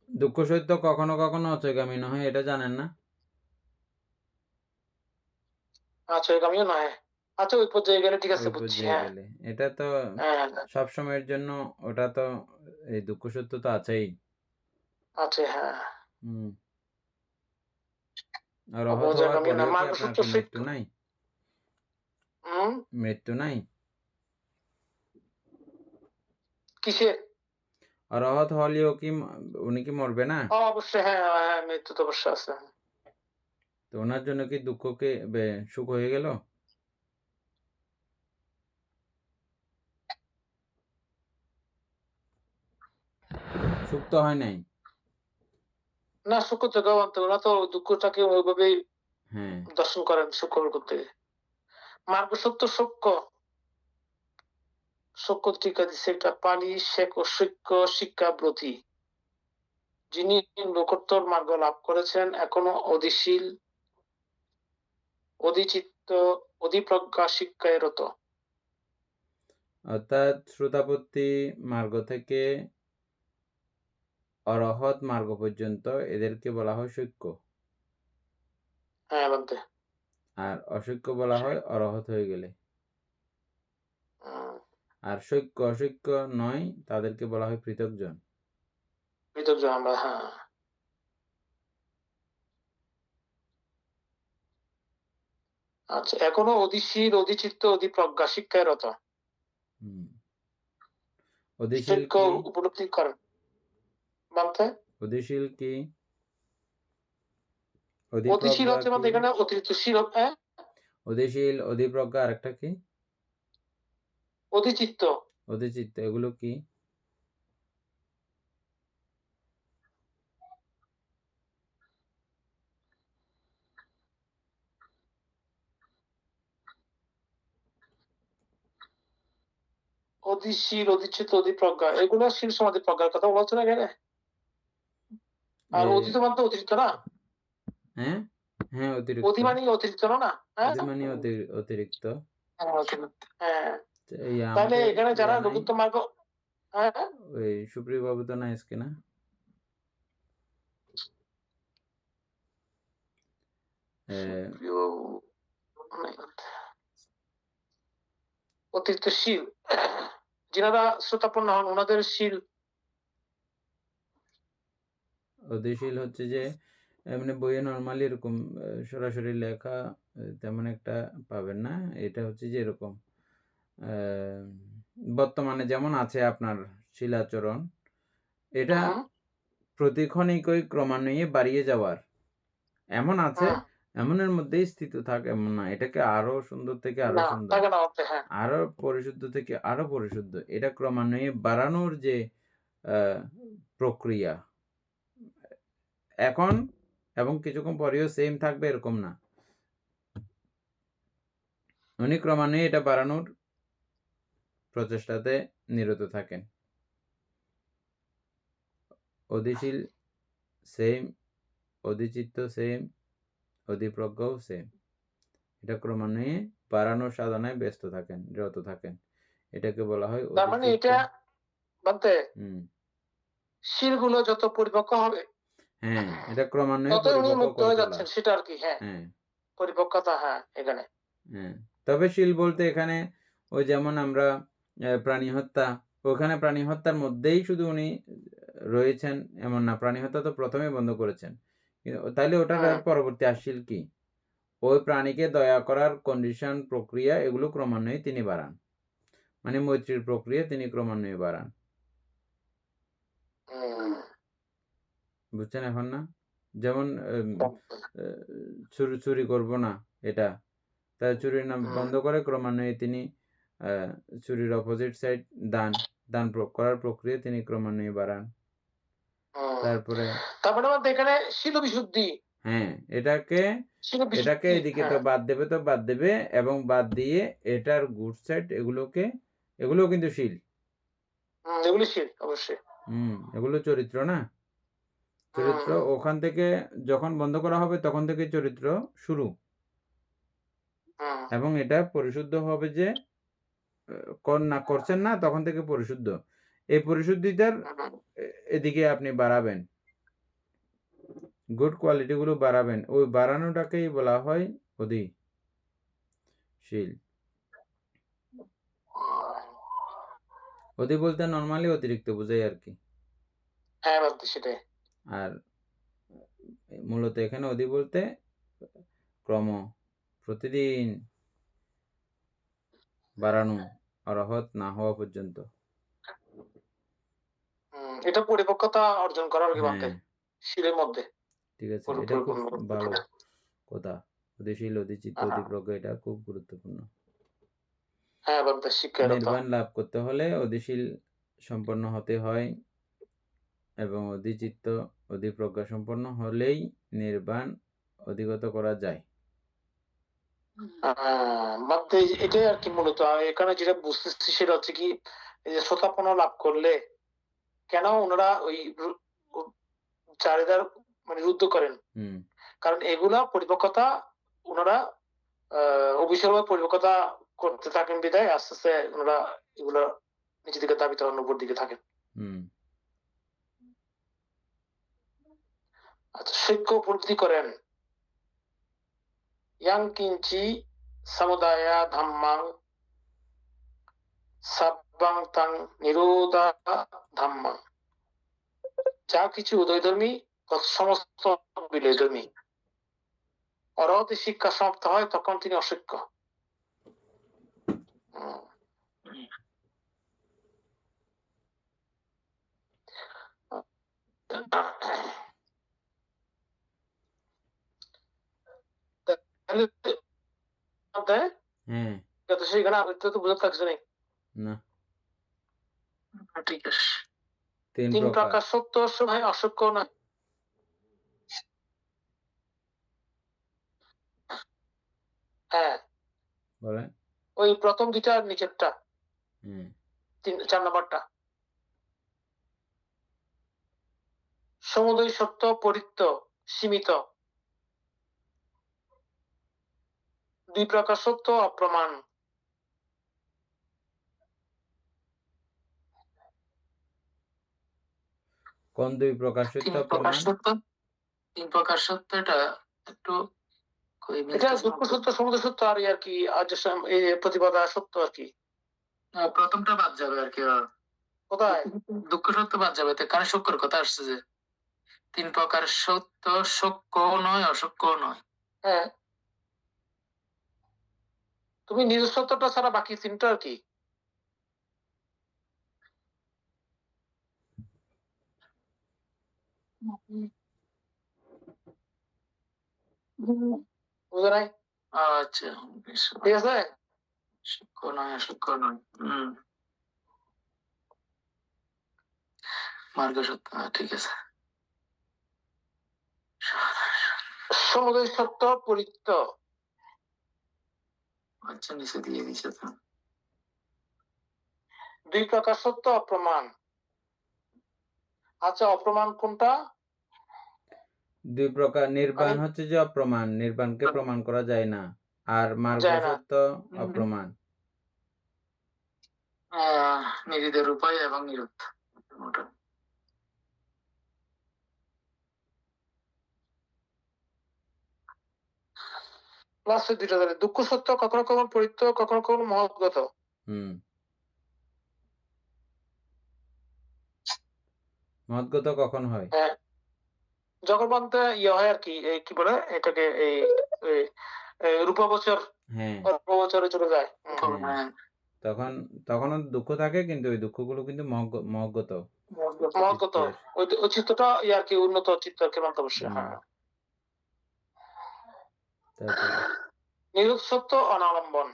[SPEAKER 1] দুঃখ সত্য কখনো কখনো অচয়গামী নয়, এটা জানেন না?
[SPEAKER 3] আচয়গামীও নহে। আচ্ছা, ওই পর্যায়ে গেলে ঠিক আছে,
[SPEAKER 1] ওই
[SPEAKER 3] বুঝছি।
[SPEAKER 1] পর্যায়ে
[SPEAKER 3] হ্যাঁ
[SPEAKER 1] গেলে এটা তো
[SPEAKER 3] হ্যাঁ,
[SPEAKER 1] সব সময়ের জন্য, ওটা তো এই দুঃখ সত্য তো আছেই।
[SPEAKER 3] আছে। হ্যাঁ,
[SPEAKER 1] হুম, আর অহত হওয়ার
[SPEAKER 3] অপচয়গামী না,
[SPEAKER 1] পরেও কি
[SPEAKER 3] মার্গ
[SPEAKER 1] আপনার
[SPEAKER 3] সত্য
[SPEAKER 1] কি
[SPEAKER 3] সত্য।
[SPEAKER 1] মৃত্যু নাই?
[SPEAKER 3] হম,
[SPEAKER 1] মৃত্যু নাই?
[SPEAKER 3] কিসের?
[SPEAKER 1] আর অহত হলেও কি উনি কি মরবে না?
[SPEAKER 3] অবশ্যই, হ্যাঁ হ্যাঁ, মৃত্যু তো অবশ্যই আছে।
[SPEAKER 1] তো ওনার জন্য কি দুঃখকে সুখ হয়ে গেল? সুখ তো হয় নাই।
[SPEAKER 3] না, সুখ থেকে ওরা তো দুঃখটাকে ওইভাবেই
[SPEAKER 1] হ্যাঁ,
[SPEAKER 3] দর্শন করেন, সুখ করতে। মার্গ সত্য সক্য, সক্য টিকা দিচ্ছে একটা, পানি শেখ সৈক্য শিক্ষা ব্রতী, যিনি লোকোত্তর মার্গ লাভ করেছেন, এখনো অধিশীল, অধিচিত্ত, অধিপ্রজ্ঞা শিক্ষায় রত।
[SPEAKER 1] অর্থাৎ শ্রোতাপত্তি মার্গ থেকে অরহত মার্গ পর্যন্ত এদেরকে বলা হয় সৈক্য,
[SPEAKER 3] হ্যাঁ বলতে।
[SPEAKER 1] আর অসৈক্য বলা হয় অরহত হয়ে গেলে। আর সৈক্য অসৈক্য নয়, তাদেরকে বলা হয় পৃথকজন।
[SPEAKER 3] কৃতজ্ঞ আমরা, হ্যাঁ। আচ্ছা, এখনো অধিশীল, অধিচিত্ত, অধিপ্রজ্ঞা শিক্ষায় রত।
[SPEAKER 1] অধিশীল
[SPEAKER 3] সৈক্য
[SPEAKER 1] কি?
[SPEAKER 3] উপলব্ধি করেন বলতে।
[SPEAKER 1] অধিশীল কি?
[SPEAKER 3] অধিশীল
[SPEAKER 1] অধিপ্রজ্ঞা
[SPEAKER 3] হচ্ছে
[SPEAKER 1] কি?
[SPEAKER 3] বলতে এখানে অতিরিক্ত শীল, হ্যাঁ।
[SPEAKER 1] অধিশীল, অধিপ্রজ্ঞা, আরেকটা কি?
[SPEAKER 3] অধিচিত্ত।
[SPEAKER 1] অধিচিত্ত, এগুলো কি?
[SPEAKER 3] অধিশীল, অধিচিত্ত, অধিপ্রজ্ঞা, এগুলো শীল সমাধি প্রজ্ঞার কথা বলা হচ্ছে না এখানে। আর অতীত মানে তো অতিরিক্ত না?
[SPEAKER 1] হ্যাঁ, হ্যাঁ,
[SPEAKER 3] অতি
[SPEAKER 1] অতিরিক্ত।
[SPEAKER 3] মানে অতিরিক্ত না? হ্যাঁ?
[SPEAKER 1] অতি মানে অতিরিক্ত।
[SPEAKER 3] হ্যাঁ।
[SPEAKER 1] এই
[SPEAKER 3] তাহলে
[SPEAKER 1] আমাদের
[SPEAKER 3] এখানে যারা
[SPEAKER 1] নাই,
[SPEAKER 3] লঘুত্তম মার্গ, হ্যাঁ?
[SPEAKER 1] ওই সুপ্রিয় বাবু তো নাই আজকে না?
[SPEAKER 3] অতিরিক্ত শীল, যিনারা শ্রোতাপন্ন হন ওনাদের শীল
[SPEAKER 1] অধিশীল হচ্ছে যে এমনি বইয়ে নরমালি এরকম সরাসরি লেখা তেমন একটা পাবেন না। এটা হচ্ছে যে এরকম বর্তমানে যেমন আছে আপনার শিলাচরণ, এটা প্রতিক্ষণিকই ক্রমান্বয়ে বাড়িয়ে যাওয়ার এমন আছে, এমনের মধ্যেই স্থিত থাকে এমন না। এটাকে আরো সুন্দর থেকে আরো
[SPEAKER 3] না,
[SPEAKER 1] সুন্দর,
[SPEAKER 3] থাকে না, হ্যাঁ।
[SPEAKER 1] আরো পরিশুদ্ধ থেকে আরো পরিশুদ্ধ, এটা ক্রমান্বয়ে বাড়ানোর যে প্রক্রিয়া, এখন এবং কিছুক্ষণ পরেও সেম থাকবে এরকম না। উনি ক্রমান্বয়ে এটা বাড়ানোর প্রচেষ্টাতে নিরত থাকেন। অধিশীল সেম, অধিচিত্ত সেম, অধিপ্রজ্ঞাও সেম। এটা ক্রমান্বয়ে বাড়ানোর সাধনায় ব্যস্ত থাকেন, রত থাকেন। এটাকে বলা হয়
[SPEAKER 3] তার মানে এটা বলতে শীলগুলো যত পরিপক্ক হবে,
[SPEAKER 1] হ্যাঁ, এটা ক্রমান্বয়ে
[SPEAKER 3] ততই উনি
[SPEAKER 1] পরিপক্ক
[SPEAKER 3] মুক্ত
[SPEAKER 1] করে
[SPEAKER 3] হয়ে
[SPEAKER 1] তোলা।
[SPEAKER 3] যাচ্ছেন, সেটা আর কি। হ্যাঁ, পরিপক্কতা, হ্যাঁ, এখানে।
[SPEAKER 1] হ্যাঁ, তবে শীল বলতে এখানে ওই যেমন আমরা প্রাণী হত্যা, ওখানে প্রাণী হত্যার মধ্যেই শুধু উনি রয়েছেন এমন না, প্রাণী হত্যা তো প্রথমে বন্ধ করেছেন। তাইলে ওটার আর পরবর্তী আসছিল কি? ওই প্রাণীকে দয়া করার কন্ডিশন, প্রক্রিয়া, এগুলো ক্রমান্বয়ে তিনি বাড়ান। মানে মৈত্রীর প্রক্রিয়া তিনি ক্রমান্বয়ে বাড়ান। বুঝছেন এখন না? যেমন চুরি করব না, এটা তাই চুরি না বন্ধ করে ক্রমান্বয়ে তিনি চুরির অপোজিট সাইড দান করার প্রক্রিয়া তিনি ক্রমান্বয়ে বাড়ান। তারপরে
[SPEAKER 3] তারপরে এখানে শীল বিশুদ্ধি,
[SPEAKER 1] হ্যাঁ, এটাকে এদিকে তো বাদ দেবে এবং বাদ দিয়ে এটার গুড সাইড এগুলো কিন্তু শীল,
[SPEAKER 3] এগুলো শীল অবশ্যই।
[SPEAKER 1] এগুলো চরিত্র না, চরিত্র ওখান থেকে যখন বন্ধ করা হবে তখন থেকে চরিত্র শুরু, এবং এটা পরিশুদ্ধ হবে যে করছেন না তখন থেকে পরিশুদ্ধ। এই পরিশুদ্ধিটার এদিকে আপনি বাড়াবেন, গুড কোয়ালিটি গুলো বাড়াবেন, ওই বাড়ানোটাকেই বলা হয় অধিশীল। অধি বলতে নরমালি অতিরিক্ত বোঝায় আর কি।
[SPEAKER 3] হ্যাঁ, সেটাই।
[SPEAKER 1] আর মূলত এখানে অধি বলতে ক্রম, প্রতিদিন বাড়ানো, অরহত না হওয়া পর্যন্ত।
[SPEAKER 3] এটা পরিপক্কতা অর্জন করার কি বলতে শীলের মধ্যে।
[SPEAKER 1] ঠিক আছে, এটা খুব ভালো কথা। অধিশীল, অধিচিত্ত, অধিপ্রজ্ঞা, এটা খুব গুরুত্বপূর্ণ।
[SPEAKER 3] হ্যাঁ, বলতে
[SPEAKER 1] নির্বাণ লাভ করতে হলে অধিশীল সম্পন্ন হতে হয়, এবং অধিচিত্ত, অধিপ্রজ্ঞা সম্পন্ন হলেই নির্বাণ অধিগত করা যায়।
[SPEAKER 3] এটাই আর কি মূলত এখানে যেটা বুঝতেছি সেটা হচ্ছে কি, এই যে শ্রোতাপন্ন লাভ করলে কেন ওনারা ওই চারিদার মানে রুদ্ধ করেন, কারণ এগুলা পরিপক্কতা ওনারা অভিসর্গ পরিপক্কতা করতে থাকেন বিদায় আস্তে আস্তে ওনারা এগুলা নিচের দিকে দাবিত উপর দিকে থাকেন। আচ্ছা, সৈক্য উপলব্ধি করেন ইয়াং কিঞ্চি সমুদায়া ধাম্মাং সাব্বাং তাং নিরোধা ধাম্মাং, যা কিছু উদয়ধর্মী সমস্ত বিলয়ধর্মী। অরহতি শিক্ষা সমাপ্ত হয় তখন তিনি অসৈক্য। সেখানে আবৃত্তি তো বোঝাতে থাকছে না। ঠিক আছে, তিন প্রকার সত্য সময় অসত্য না। হ্যাঁ, ওই প্রথম দুইটা নিচেরটা, 4 নম্বরটা। সমুদয় সত্য পরিত্য সীমিত, দুই প্রকার সত্য অপ্রমাণ।
[SPEAKER 1] কোন দুই প্রকার সত্য
[SPEAKER 2] তিন প্রকার
[SPEAKER 1] অপ্রমাণ?
[SPEAKER 2] সত্য, তিন প্রকার সত্য, এটা একটু
[SPEAKER 3] এটা দুঃখ সত্য, সমুদ্র সত্য, আর আর কি এই প্রতিবাদা সত্য আর কি।
[SPEAKER 2] প্রথমটা বাদ যাবে আর কি।
[SPEAKER 3] কোথায়
[SPEAKER 2] দুঃখ সত্য বাদ যাবে, কারণ সত্যর কথা আসছে যে তিন প্রকার সত্য, সত্য নয়, অসত্য নয়।
[SPEAKER 3] হ্যাঁ, তুমি নিজ সত্যটা ছাড়া বাকি তিনটা আর কি। বুঝে নাই?
[SPEAKER 2] আচ্ছা,
[SPEAKER 3] ঠিক আছে।
[SPEAKER 2] সত্য নয়, অসত্য নয়। মার্গ সত্য, ঠিক আছে।
[SPEAKER 3] সমুদয় সত্য পরিত্য।
[SPEAKER 2] আচ্ছা, নিচে দিয়ে দিছে তো।
[SPEAKER 3] দুই প্রকার সত্য অপ্রমাণ। আচ্ছা, অপ্রমাণ কোনটা?
[SPEAKER 1] দুই প্রকার নির্বাণ হচ্ছে যে অপ্রমাণ, নির্বাণকে প্রমাণ করা যায় না। আর মার্গ সত্য অপ্রমাণ।
[SPEAKER 2] নিরিদের উপায় এবং নিরুদ্ধ।
[SPEAKER 3] লাস্টের দুইটা ধরে দুঃখ সত্য কখনো কখনো পরিত্য, কখনো কখনো মহৎগত।
[SPEAKER 1] মহৎগত কখন হয়?
[SPEAKER 3] হ্যাঁ, যখন বলতে ইয়ে হয় আর কি, কি বলে এটাকে, এই রূপবচর।
[SPEAKER 1] হ্যাঁ,
[SPEAKER 3] রূপবচরে চলে যায়।
[SPEAKER 1] তখন তখনও দুঃখ থাকে, কিন্তু ওই দুঃখগুলো কিন্তু মহৎগত।
[SPEAKER 3] মহৎগত ওই চিত্তটা আর কি উন্নত চিত্ত আর কি, মন্তব্য। হ্যাঁ, নিরুৎ সত্য অনালম্বন।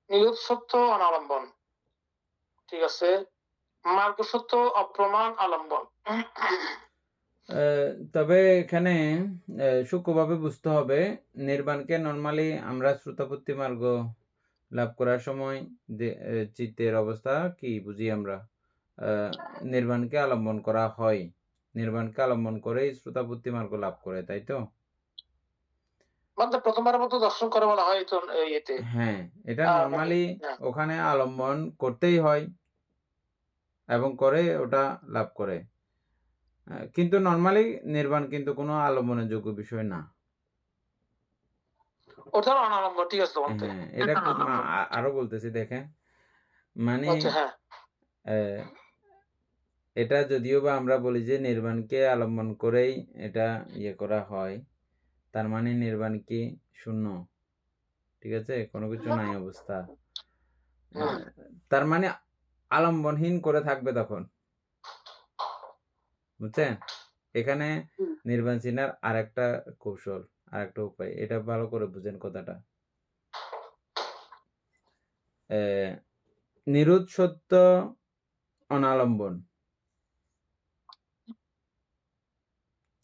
[SPEAKER 3] নিরুৎ সত্য অনালম্বন, ঠিক আছে। মার্গ সত্য অপ্রমাণ আলম্বন।
[SPEAKER 1] তবে এখানে সূক্ষ্মভাবে বুঝতে হবে, নির্বাণকে নরমালি আমরা শ্রোতাপত্তি মার্গ লাভ করার সময় চিত্তের অবস্থা কি বুঝি আমরা? নির্বাণকে আলম্বন করা হয়, নির্বাণকে আলম্বন করেই শ্রোতাপত্তি মার্গ লাভ করে, তাই তো?
[SPEAKER 3] মানে প্রথমবারের মতো দর্শন করে বলা হয় তো ইয়েতে।
[SPEAKER 1] হ্যাঁ, এটা নরমালি ওখানে আলম্বন করতেই হয় এবং করে ওটা লাভ করে। কিন্তু নরমালি নির্বাণ কিন্তু কোনো আলম্বনের যোগ্য বিষয় না।
[SPEAKER 3] ওটা অনালম্বন, ঠিক আছে।
[SPEAKER 1] হ্যাঁ, এটা আরো বলতেছি, দেখেন, মানে এটা যদিও বা আমরা বলি যে নির্বাণকে আলম্বন করেই এটা ইয়ে করা হয়, তার মানে নির্বাণ কি শূন্য, ঠিক আছে, কোনো কিছু নাই অবস্থা। তার মানে আলম্বনহীন করে থাকবে তখন, বুঝছেন? এখানে নির্বাণ চিনার আর একটা কৌশল, আর একটা উপায়, এটা ভালো করে বুঝেন কথাটা। নিরুৎ সত্য অনালম্বন,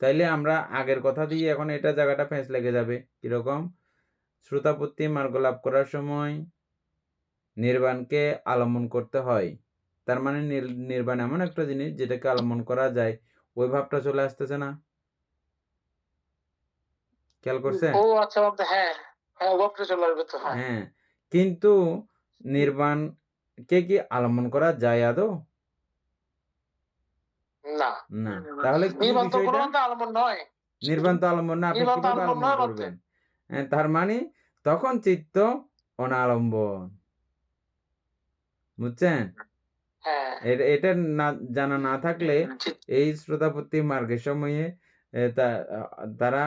[SPEAKER 1] তাইলে আমরা আগের কথা দিয়ে এখন এটা জায়গাটা ফেঁস লেগে যাবে। কিরকম? শ্রোতাপত্তি মার্গ লাভ করার সময় নির্বাণকে আলম্বন করতে হয়, তার মানে নির্বাণ এমন একটা জিনিস যেটাকে আলম্বন করা যায়, ওই ভাবটা চলে আসতেছে না? খেয়াল করছেন?
[SPEAKER 3] ও আচ্ছা, হ্যাঁ হ্যাঁ, ভাবটা চলে আসবে তো।
[SPEAKER 1] হ্যাঁ, কিন্তু নির্বাণকে কি আলম্বন করা যায় আদৌ? না। না, তাহলে কি বিষয়টা?
[SPEAKER 3] আলম্বন নয়,
[SPEAKER 1] নির্বাণ তো আলম্বন না, আপনি কিভাবে আলম্বন করবেন? তার মানে তখন চিত্ত অনালম্বন, বুঝছেন? এটা না জানা না থাকলে এই শ্রোতাপত্তি মার্গের সময়ে তারা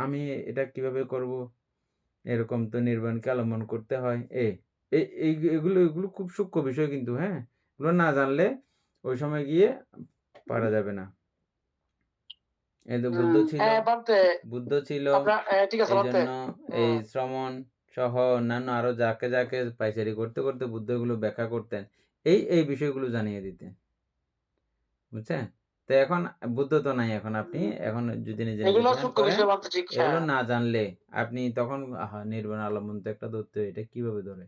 [SPEAKER 1] আমি এটা কিভাবে করব, এরকম তো নির্বাণকে আলম্বন করতে হয়, এগুলো খুব সূক্ষ্ম বিষয় কিন্তু। হ্যাঁ, এগুলো না জানলে ওই সময় গিয়ে পারা যাবে না। বুদ্ধ ছিল, এই জন্য এই শ্রমণ সহ অন্যান্য আরো যাকে যাকে পাইচারি করতে করতে বুদ্ধ এগুলো ব্যাখ্যা করতেন, এই বিষয়গুলো জানিয়ে দিতেন, বুঝছেন? তো এখন বুদ্ধ তো নাই, এখন আপনি এখন যদি নিজে এগুলো না জানলে আপনি তখন নির্বাণ আলম্বন তো একটা ধরতে, এটা কিভাবে ধরে?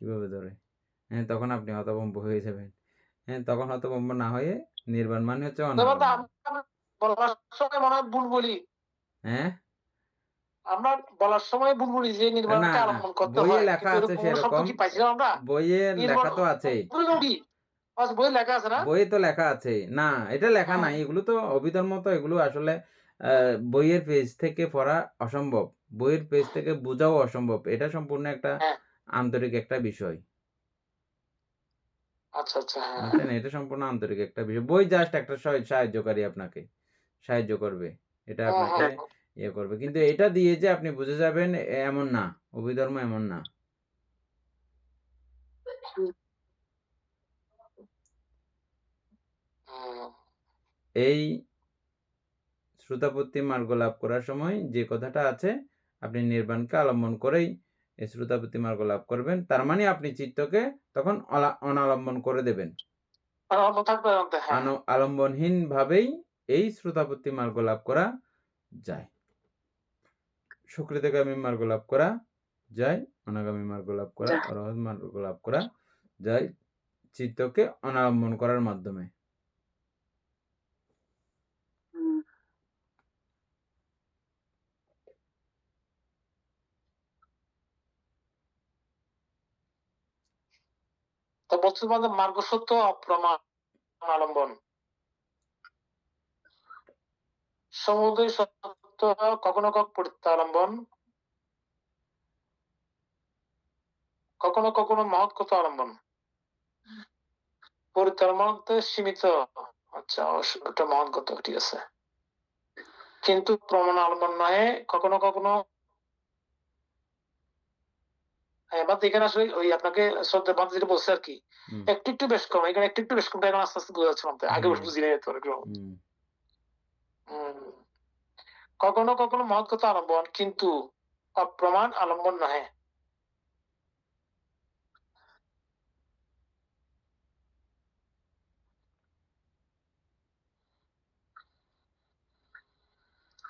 [SPEAKER 1] কিভাবে ধরে? হ্যাঁ, তখন আপনি হতভম্ব হয়ে যাবেন। হ্যাঁ, তখন হতভম্ব না হয়ে নির্বাণ মানে হচ্ছে
[SPEAKER 3] বলতে
[SPEAKER 1] অনালম্বন।
[SPEAKER 3] আমরা বলার সময় মনে হয় ভুল বলি।
[SPEAKER 1] হ্যাঁ?
[SPEAKER 3] আমরা বলার সময় ভুল বলি যে
[SPEAKER 1] না,
[SPEAKER 3] নির্বাণকে
[SPEAKER 1] না,
[SPEAKER 3] আলম্বন করতে
[SPEAKER 1] বইয়ে
[SPEAKER 3] হয়,
[SPEAKER 1] লেখা
[SPEAKER 3] কিন্তু
[SPEAKER 1] আছে
[SPEAKER 3] এরকম কোনো শব্দ
[SPEAKER 1] সেরকম।
[SPEAKER 3] কি পাইছিলাম আমরা?
[SPEAKER 1] বইয়ে
[SPEAKER 3] নির্বাণ
[SPEAKER 1] লেখা তো আছেই।
[SPEAKER 3] বইয়ে লেখা আছে না?
[SPEAKER 1] বইয়ে তো লেখা আছেই। না, এটা লেখা নাই। এগুলো তো অভিধর্ম, তো এগুলো আসলে বইয়ের পেজ থেকে পড়া অসম্ভব। বইয়ের পেজ থেকে বোঝাও অসম্ভব। এটা সম্পূর্ণ একটা
[SPEAKER 3] হ্যাঁ,
[SPEAKER 1] আন্তরিক একটা বিষয়।
[SPEAKER 3] আচ্ছা, আচ্ছা, হ্যাঁ।
[SPEAKER 1] বুঝছেন? এটা সম্পূর্ণ আন্তরিক একটা বিষয়। বই জাস্ট একটা সাহায্যকারী আপনাকে। সাহায্য করবে। এটা
[SPEAKER 3] হুম,
[SPEAKER 1] আপনাকে
[SPEAKER 3] হুম,
[SPEAKER 1] ইয়ে করবে। কিন্তু এটা দিয়ে যে আপনি বুঝে যাবেন এমন না। অভিধর্ম এমন না।
[SPEAKER 3] হুম।
[SPEAKER 1] এই শ্রোতাপত্তি মার্গ লাভ করার সময় যে কথাটা আছে, আপনি নির্বাণকে অবলম্বন করেই এই শ্রোতাপত্তি মার্গ লাভ করবেন। তার মানে আপনি চিত্তকে তখন অনালম্বন করে দেবেন।
[SPEAKER 3] থাকবে হ্যাঁ।
[SPEAKER 1] আলম্বনহীন ভাবেই এই শ্রোতাপত্তি মার্গ লাভ করা যায়। সুকৃতগামী মার্গ লাভ করা যায়, অনাগামী মার্গ লাভ করা, অরহৎ মার্গ লাভ করা যায় চিত্তকে অনালম্বন করার মাধ্যমে।
[SPEAKER 3] তো বলতে পারবে মার্গ সত্য অপ্রমাণ আলম্বন। সমুদয় সত্য কখনো পরিত্যালম্বন, কখনো কখনো মহৎ কত আলম্বন। পরিত্যালম্বন সীমিত, আচ্ছা একটা মহৎ গত, ঠিক আছে। কিন্তু প্রমাণ আলম্বন নয়, কখনো কখনো বাদ এখানে আসলে ওই আপনাকে শ্রদ্ধা বাদ যেটা বলছে আর কি, একটু একটু বেশ কম, এখানে একটু একটু বেশ কম, এখন আস্তে আস্তে বোঝা যাচ্ছে মনে হয়। আগে বুঝি নাই তো এরকম। কখনো কখনো মহৎ কথা আলম্বন, কিন্তু অপ্রমাণ আলম্বন নহে।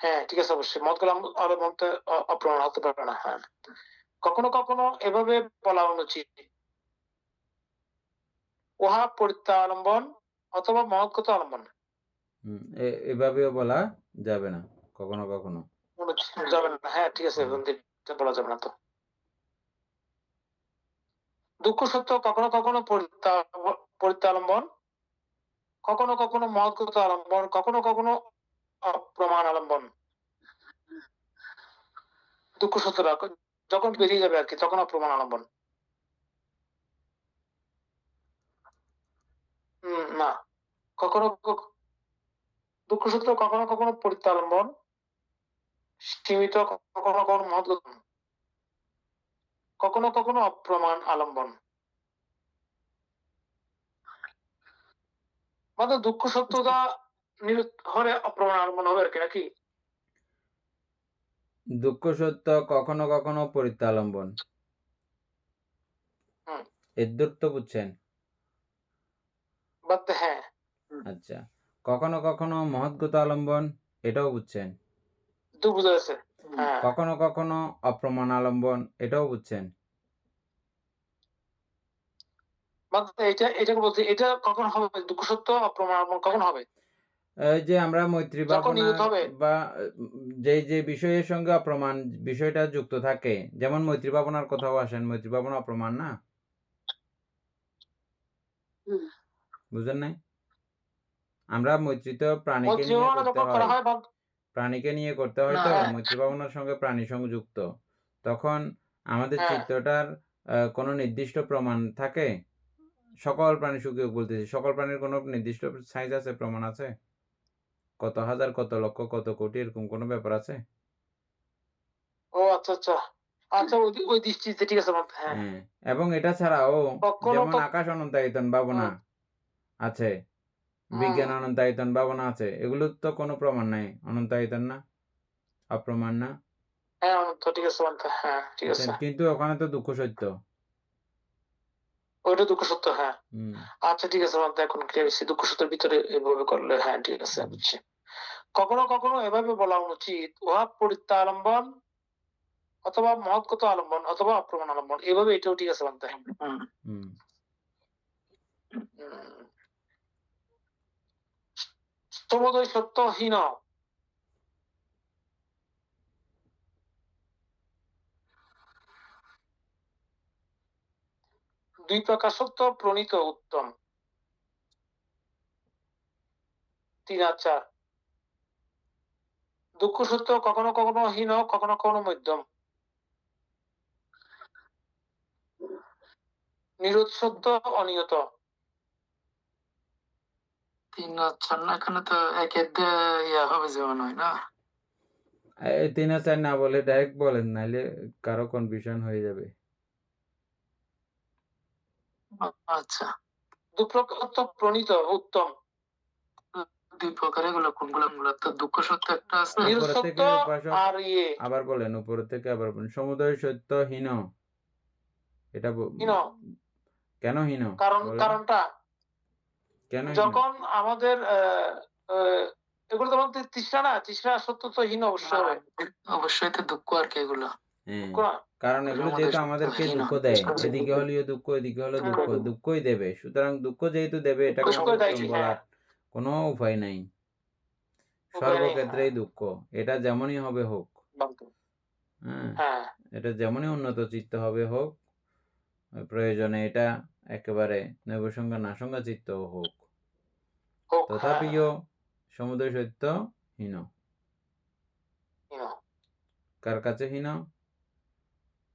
[SPEAKER 3] হ্যাঁ, ঠিক আছে, অবশ্যই মহৎ কথা আলম্বন অপ্রমাণ হতে পারবে না। হ্যাঁ, কখনো কখনো এভাবে বলা অনুচিত, উহা পরিত্যালম্বন অথবা মহৎ কথা আলম্বন।
[SPEAKER 1] এভাবেও বলা যাবে না কখনো কখনো।
[SPEAKER 3] যাবে না, হ্যাঁ, ঠিক আছে, বলা যাবে না। তো দুঃখ সত্য কখনো কখনো পরিত্যালম্বন, কখনো কখনো মহৎ কথা আলম্বন, কখনো কখনো অপ্রমাণ আলম্বন। দুঃখ সত্যটা যখন বেরিয়ে যাবে আর কি, তখন অপ্রমাণ আলম্বন। না, কখনো দুঃখ সত্য কখনো কখনো পরিত্যালম্বন, সীমিত, কখনো কখনো মহৎ, কখনো কখনো অপ্রমাণ আলম্বন। মানে দুঃখ সত্যতা হলে অপ্রমাণ আলম্বন হবে আর কি, নাকি?
[SPEAKER 1] দুঃখ সত্য কখনো কখনো পরিত্যালম্বন, এর দূরত্ব বুঝছেন?
[SPEAKER 3] হ্যাঁ,
[SPEAKER 1] আচ্ছা, কখনো কখনো মহৎগত আলম্বন, এটাও বুঝছেন?
[SPEAKER 3] বুঝা যাচ্ছে। হ্যাঁ,
[SPEAKER 1] কখনো কখনো অপ্রমাণ আলম্বন, এটাও বুঝছেন?
[SPEAKER 3] এটা এটাকে বলতে, এটা কখন হবে? দুঃখ সত্য অপ্রমাণ আলম্বন কখন হবে?
[SPEAKER 1] এই যে আমরা মৈত্রী
[SPEAKER 3] যখন নিয়ত
[SPEAKER 1] ভাবনার
[SPEAKER 3] হবে।
[SPEAKER 1] বা যে বিষয়ের সঙ্গে অপ্রমাণ বিষয়টা যুক্ত থাকে, যেমন মৈত্রী ভাবনার কথাও আসেন, মৈত্রী ভাবনা অপ্রমাণ না? বুঝেন নাই? আমরা মৈত্রী তো প্রাণীকে নিয়ে করতে হয়, প্রাণীকে নিয়ে করতে হয়, তো মৈত্রী ভাবনার সঙ্গে প্রাণী সংযুক্ত। তখন আমাদের চিত্তটার কোনো নির্দিষ্ট প্রমাণ থাকে? সকল প্রাণী সুখী বলতেছি, সকল প্রাণীর কোনো নির্দিষ্ট সাইজ আছে, প্রমাণ আছে? কত হাজার, কত লক্ষ, কত কোটি, এরকম কোনো ব্যাপার আছে?
[SPEAKER 3] ও আচ্ছা, আচ্ছা, আচ্ছা, ওই দৃষ্টিতে ঠিক আছে। হ্যাঁ,
[SPEAKER 1] এবং এটা ছাড়াও যেমন আকাশ অনন্তায়তন ভাবনা আছে, বিজ্ঞান অনন্তায়তন ভাবনা আছে, এগুলো তো কোনো প্রমাণ নাই, অনন্তায়তন না, অপ্রমাণ না?
[SPEAKER 3] হ্যাঁ, ঠিক আছে, হ্যাঁ, ঠিক আছে।
[SPEAKER 1] কিন্তু ওখানে তো দুঃখ সত্য,
[SPEAKER 3] ওইটা দুঃখ সত্য, হ্যাঁ। আচ্ছা, ঠিক আছে, এখন ক্লিয়ার হয়েছে। দুঃখ সত্যের ভিতরে এভাবে করলে, হ্যাঁ, ঠিক আছে, বুঝছি। কখনো কখনো এভাবে বলা উচিত, উহা পরিত্যালম্বন অথবা মহৎগত আলম্বন অথবা অপ্রমাণ আলম্বন, এভাবে এটাও ঠিক আছে বানতে। সমুদয় সত্যহীন, দুই প্রকার সত্য প্রণীত উত্তম। 3 আর 4, দুঃখ সত্য কখনো কখনো হীন, কখনো কখনো মধ্যম। নিরোধ সত্য অনিয়ত।
[SPEAKER 2] 3 আর 4 না, এখানে তো একের দিয়ে ইয়া হবে যে মনে হয় না।
[SPEAKER 1] 3 আর 4 না বলে ডাইরেক্ট বলেন, নাইলে কারো কনফিউশন হয়ে যাবে।
[SPEAKER 2] আচ্ছা,
[SPEAKER 3] দু প্রকার প্রণীত উত্তম।
[SPEAKER 2] 2 প্রকার, এগুলো কোনগুলো? তো দুঃখ সত্য একটা আছে,
[SPEAKER 3] নিরোধ
[SPEAKER 1] উপর
[SPEAKER 3] সত্য
[SPEAKER 1] থেকে উপাসক
[SPEAKER 3] আর
[SPEAKER 1] আবার বলেন, উপর থেকে আবার বলেন। সমুদয় সত্য হীন, এটা
[SPEAKER 3] হীন।
[SPEAKER 1] কেন হীন?
[SPEAKER 3] কারণটা
[SPEAKER 1] কেন হীন?
[SPEAKER 3] যখন আমাদের এগুলো তো আমাদের তৃষ্ণা না, তৃষ্ণা সত্য তো হীন অবশ্যই হবে।
[SPEAKER 2] অবশ্যই তো দুঃখ আর কি এগুলো।
[SPEAKER 1] কারণ এগুলো যেহেতু আমাদেরকে দুঃখ দেয়, এদিকে হলেও দুঃখ, এদিকে হলো দুঃখ, দুঃখই দেবে। সুতরাং দুঃখ যেহেতু দেবে, এটাকে উত্তম বলার কোনো উপায় নাই। সর্বক্ষেত্রেই দুঃখ, এটা যেমনই হবে হোক, হ্যাঁ, এটা যেমনই উন্নত চিত্ত হবে হোক, প্রয়োজনে এটা একেবারে নৈবসঙ্গ নাসঙ্গ চিত্ত হোক, তথাপিও সমুদয় সত্য হীন। কার কাছে হীন?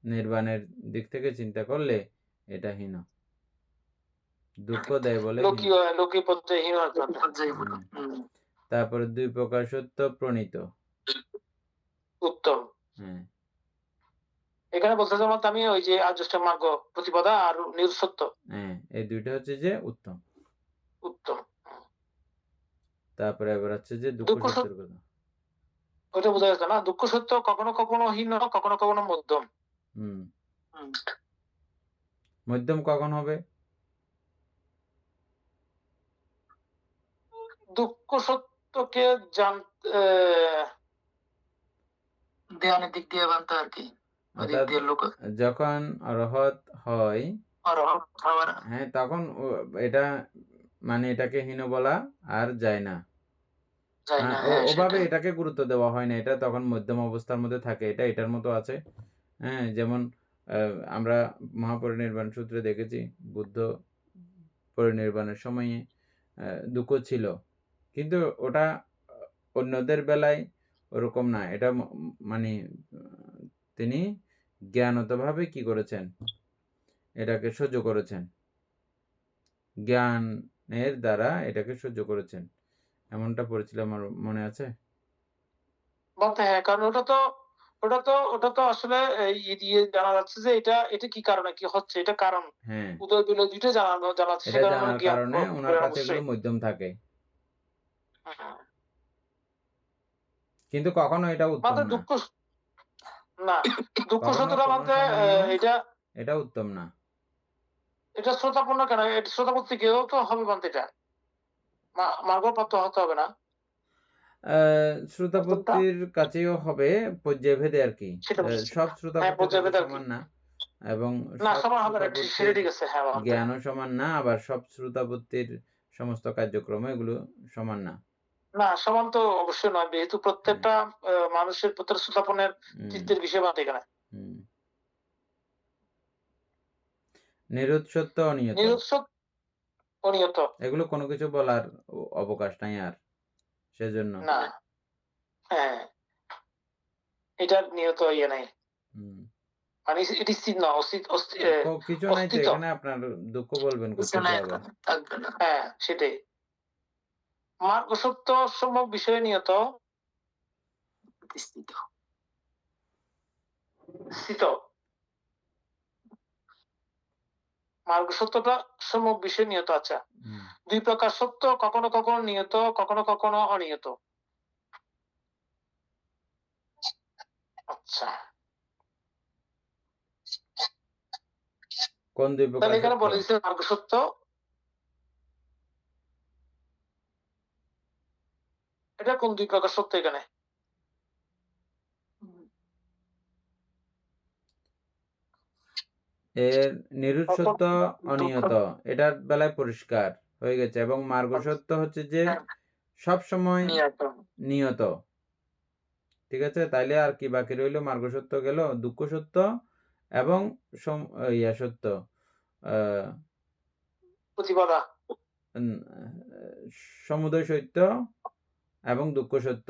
[SPEAKER 1] নির্বাণের দিক থেকে চিন্তা করলে এটা হীন। দুঃখ দেয় বলে তারপরে 2 প্রকার সত্য প্রণীত
[SPEAKER 3] উত্তম।
[SPEAKER 1] হ্যাঁ,
[SPEAKER 3] এখানে বলতে যেমন আমি ওই যে আর্যষ্ট মার্গ প্রতিপদা আর নিরোধ সত্য,
[SPEAKER 1] হ্যাঁ, এই দুইটা হচ্ছে যে উত্তম।
[SPEAKER 3] উত্তম।
[SPEAKER 1] তারপরে এবার হচ্ছে যে দুঃখ সত্যের কথা,
[SPEAKER 3] ওইটা বোঝা যাচ্ছে না। দুঃখ সত্য কখনো কখনো হীন, কখনো কখনো মধ্যম।
[SPEAKER 1] মধ্যম কখন হবে?
[SPEAKER 3] দুঃখ সত্যকে জানতে
[SPEAKER 2] ধ্যানের দিক দিয়ে বানতে আর কি,
[SPEAKER 1] যখন অরহত হয়, হ্যাঁ, তখন এটা মানে এটাকে হীন বলা আর যায় না। ওভাবে এটাকে গুরুত্ব দেওয়া হয় না, এটা তখন মধ্যম অবস্থার মধ্যে থাকে। এটা এটার মতো আছে, হ্যাঁ, যেমন আমরা মহাপরিনির্বাণ সূত্রে দেখেছি, বুদ্ধ পরিনির্বাণের সময়ে দুঃখ ছিল, কিন্তু ওটা অন্যদের বেলায় ওরকম না। এটা মানে তিনি জ্ঞানতভাবে কি করেছেন, এটাকে সহ্য করেছেন, জ্ঞানের দ্বারা এটাকে সহ্য করেছেন, এমনটা পড়েছিল, আমার মনে আছে।
[SPEAKER 3] বলতে হ্যাঁ, কারণ ওটা তো আসলে জানা যাচ্ছে যে এটা কি কারণে কি হচ্ছে, এটা কারণ উদয় বিলয় দুইটা জানা যাচ্ছে,
[SPEAKER 1] এটা জানার কারণে ওনার কাছে এগুলো মধ্যম থাকে, কিন্তু কখনো এটা উত্তম না।
[SPEAKER 3] দুঃখ না, দুঃখ সত্যটা বলতে
[SPEAKER 1] এটা উত্তম না।
[SPEAKER 3] এটা শ্রোতাপূর্ণ কেন? এটা শ্রোতাপত্তি কেউ তো হবে বলতে, এটা মার্গপ্রাপ্ত হতে হবে না।
[SPEAKER 1] শ্রোতাপত্তির কাছেও হবে পর্যায়ভেদে আর কি, সব শ্রোতাপত্তির সমান না, এবং জ্ঞানও সমান না, আবার সব শ্রোতাপত্তির সমস্ত কার্যক্রম এগুলো সমান না।
[SPEAKER 3] না, সমান তো অবশ্যই নয়, যেহেতু প্রত্যেকটা মানুষের প্রত্যেক শ্রোতাপনের চিত্তের বিষয় বাদ এখানে।
[SPEAKER 1] নিরোধ সত্য অনিয়ত,
[SPEAKER 3] অনিয়ত,
[SPEAKER 1] এগুলো কোনো কিছু বলার অবকাশ নাই আর, সেজন্য
[SPEAKER 3] না, হ্যাঁ, এটার নিয়ত ইয়ে নাই, মানে এটি স্থির না,
[SPEAKER 1] কিছু নাই তো এখানে, আপনার দুঃখ বলবেন কোথায় আবার?
[SPEAKER 3] হ্যাঁ, সেটাই। মার্গ সত্য সম্যক বিষয় নিয়ত স্থিত। মার্গ সত্যটা সম্যক বিষয় নিয়ত। আচ্ছা, 2 প্রকার সত্য, কখনো কখনো নিয়ত, কখনো কখনো অনিয়ত। আচ্ছা,
[SPEAKER 1] কোন 2 প্রকার?
[SPEAKER 3] এখানে বলে দিচ্ছে মার্গ সত্য, এটা কোন 2 প্রকার সত্য? এখানে
[SPEAKER 1] এর নিরুৎ সত্য
[SPEAKER 3] দুঃখ
[SPEAKER 1] অনিয়ত, এটার বেলায় পরিষ্কার হয়ে গেছে। এবং মার্গ সত্য হচ্ছে যে সব সময়
[SPEAKER 2] নিয়ত
[SPEAKER 1] নিয়ত। ঠিক আছে, তাইলে আর কি বাকি রইল? মার্গ সত্য গেল, দুঃখ সত্য এবং ইয়া সত্য,
[SPEAKER 3] প্রতিবাদা
[SPEAKER 1] সমুদয় সত্য এবং দুঃখ সত্য।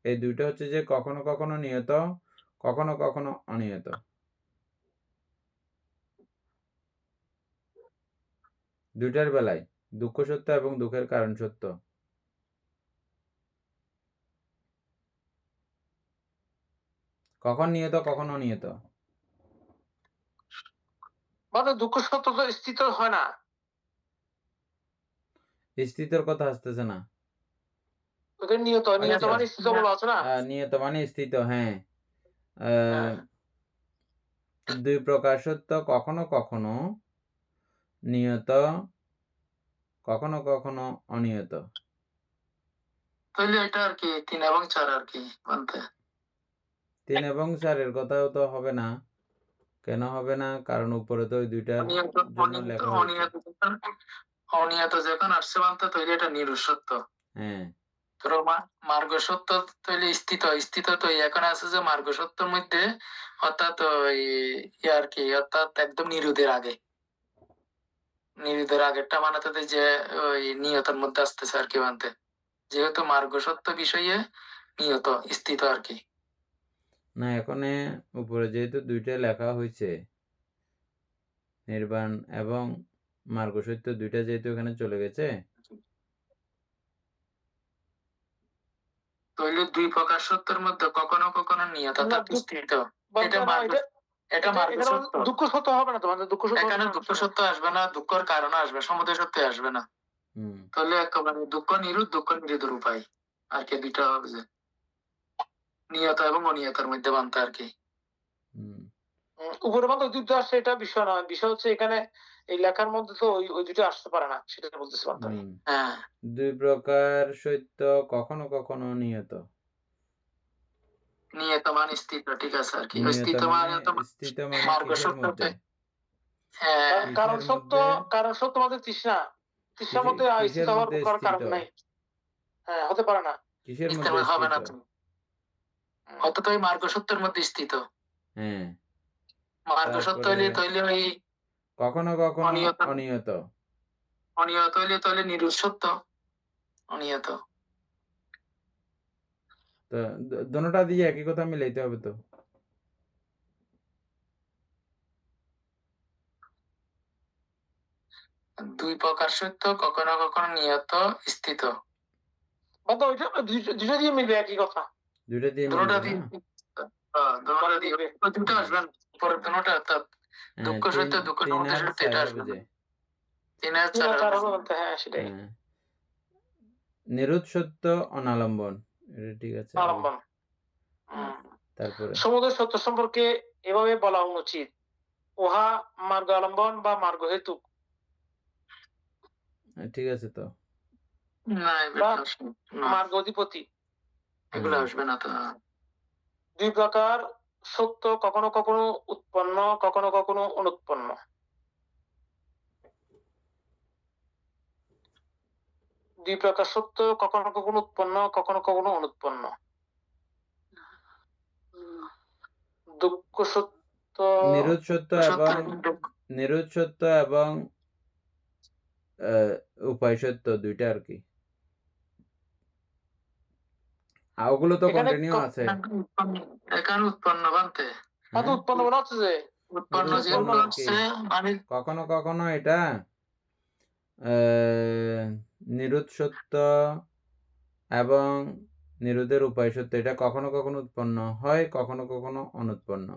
[SPEAKER 1] এই দুইটা হচ্ছে যে কখনো কখনো নিয়ত, কখনো কখনো অনিয়ত। দুইটার বেলায় দুঃখ সত্য এবং দুঃখের কারণ সত্য। কখন নিয়ত কখন অনিয়ত?
[SPEAKER 3] মানে দুঃখ সত্য তো স্থিত হয় না,
[SPEAKER 1] স্থিতর কথা আসতেছে না।
[SPEAKER 3] ওকে নিয়ত নিয়ত
[SPEAKER 1] আচ্ছা।
[SPEAKER 3] মানে স্থিত বলা আছে না।
[SPEAKER 1] নিয়ত মানে স্থিত, হ্যাঁ।
[SPEAKER 3] হ্যাঁ।
[SPEAKER 1] দুই প্রকার সত্য, কখনো কখনো নিয়ত, কখনো কখনো অনিয়ত।
[SPEAKER 2] তাহলে এটা আর কি 3 এবং 4 আর কি মানতে।
[SPEAKER 1] 3 এবং 4 এর কথাও তো হবে না। কেন হবে না? কারণ উপরে তো ওই দুইটার
[SPEAKER 2] অনিয়ত
[SPEAKER 1] জন্য লেখা হয়েছে।
[SPEAKER 2] অনিয়ত যখন আসছে মানতে তৈরি এটা নিরুৎ সত্য।
[SPEAKER 1] হ্যাঁ।
[SPEAKER 2] তোর মার্গ সত্য তৈরি স্থিত তো এখন আছে যে মার্গ সত্যের মধ্যে, অর্থাৎ ওই আর কি, অর্থাৎ একদম নিরুদের আগে, নিরুদের আগেরটা মানাতে দেয় যে ওই নিয়তের মধ্যে আসতেছে আর কি মানতে, যেহেতু মার্গ সত্য বিষয়ে নিয়ত স্থিত আর কি।
[SPEAKER 1] না, এখানে উপরে যেহেতু দুইটা লেখা হয়েছে, নির্বাণ এবং মার্গ সত্য দুইটা যেহেতু এখানে চলে গেছে,
[SPEAKER 2] তাহলে দুই প্রকার সত্যের মধ্যে কখনো কখনো নিয়ত অর্থাৎ স্থিত, এটা মার্গ, এটা মার্গ সত্য।
[SPEAKER 3] দুঃখ সত্য হবে না তো, মানে দুঃখ সত্য
[SPEAKER 2] এখানে দুঃখ সত্য আসবে না, দুঃখের কারণ আসবে, সমুদয় সত্য আসবে না। তাহলে একেবারে দুঃখ নিরুদ্ধের উপায় আর কি, দুইটা হবে যে নিয়ত এবং অনিয়তের মধ্যে বানতে আর কি।
[SPEAKER 3] উপরে বান্ধব দুটো আসছে, এটা বিষয় নয়। বিষয় হচ্ছে এখানে এই লেখার মধ্যে তো ওই দুটো আসতে পারে না, সেটা বলতেছি বান্ধব।
[SPEAKER 2] হ্যাঁ,
[SPEAKER 1] দুই প্রকার সত্য, কখনো কখনো নিয়ত।
[SPEAKER 2] নিয়ত মানে স্থিত, ঠিক আছে আর কি।
[SPEAKER 1] নিয়ত
[SPEAKER 2] স্থিত মানে তো
[SPEAKER 1] স্থিত মানে
[SPEAKER 2] মার্গ
[SPEAKER 1] কিসের
[SPEAKER 2] সত্যতে।
[SPEAKER 1] মধ্যে?
[SPEAKER 2] হ্যাঁ,
[SPEAKER 3] কারণ
[SPEAKER 1] কিসের
[SPEAKER 3] সত্য,
[SPEAKER 1] মধ্যে?
[SPEAKER 3] কারণ সত্য আমাদের তৃষ্ণার মধ্যে স্থিত
[SPEAKER 1] কিসের
[SPEAKER 3] হওয়ার
[SPEAKER 1] মধ্যে
[SPEAKER 3] কোনো কারণ
[SPEAKER 1] স্থিত?
[SPEAKER 3] নাই। হ্যাঁ, হতে পারে না।
[SPEAKER 1] কিসের
[SPEAKER 2] স্থিত
[SPEAKER 1] মধ্যে
[SPEAKER 2] হবে না
[SPEAKER 1] স্থিত?
[SPEAKER 2] তো, অর্থাৎ ওই মার্গ সত্যের মধ্যে স্থিত।
[SPEAKER 1] হ্যাঁ।
[SPEAKER 2] মার্গ সত্য হইলে তৈলে ওই
[SPEAKER 1] কখনো কখনো
[SPEAKER 2] অনিয়ত,
[SPEAKER 1] অনিয়ত।
[SPEAKER 2] অনিয়ত হইলে তাহলে নিরুৎ সত্য, অনিয়ত।
[SPEAKER 1] তো দোনোটা দিয়ে একই কথা মিলাইতে হবে তো।
[SPEAKER 2] দুই প্রকার সত্য, কখনো কখনো নিয়ত স্থিত।
[SPEAKER 3] বান্ধব ওইটা দুটো দিয়ে মিলবে একই কথা।
[SPEAKER 1] দুইটা দিয়ে
[SPEAKER 2] দুটোটা
[SPEAKER 1] মিলবে
[SPEAKER 2] দিয়ে,
[SPEAKER 1] না?
[SPEAKER 2] দুটোটা দিয়ে ওই দুটো আসবে না, পরের দুটোটা, অর্থাৎ দুঃখ সত্য, দুঃখ
[SPEAKER 1] 3
[SPEAKER 2] সমুদয়
[SPEAKER 1] আর
[SPEAKER 2] সত্য
[SPEAKER 1] 4
[SPEAKER 2] এটা
[SPEAKER 1] হবে
[SPEAKER 2] আসবে
[SPEAKER 1] যে।
[SPEAKER 2] না। 3 আর
[SPEAKER 3] 3 আর 4
[SPEAKER 2] 4
[SPEAKER 3] হবে বলতে, হ্যাঁ সেটাই।
[SPEAKER 1] নিরুৎ সত্য অনালম্বন, এটা ঠিক আছে।
[SPEAKER 3] আলম্বন।
[SPEAKER 1] তারপরে
[SPEAKER 3] সমুদয় সত্য সম্পর্কে এভাবে বলা অনুচিত, উহা মার্গ আলম্বন বা মার্গ হেতু।
[SPEAKER 1] ঠিক আছে তো।
[SPEAKER 2] না,
[SPEAKER 3] মার্গ অধিপতি,
[SPEAKER 2] এগুলো আসবে না তো।
[SPEAKER 3] দুই প্রকার সত্য, কখনো কখনো উৎপন্ন, কখনো কখনো অনুৎপন্ন। দুই প্রকার সত্য, কখনো কখনো উৎপন্ন, কখনো কখনো অনুৎপন্ন। দুঃখ সত্য,
[SPEAKER 1] নিরুৎ সত্য এবং নিরুৎ সত্য এবং উপায় সত্য দুইটা আর কি। ওগুলো তো কন্টিনিউ আছে।
[SPEAKER 2] এখানে উৎপন্ন বানতে,
[SPEAKER 3] উৎপন্ন মনে হচ্ছে যে
[SPEAKER 2] উৎপন্ন যেগুলো হচ্ছে মানে
[SPEAKER 1] কখনো কখনো এটা নিরুৎ সত্য এবং নিরুদের উপায় সত্য, এটা কখনো কখনো উৎপন্ন হয়, কখনো কখনো অনুৎপন্ন।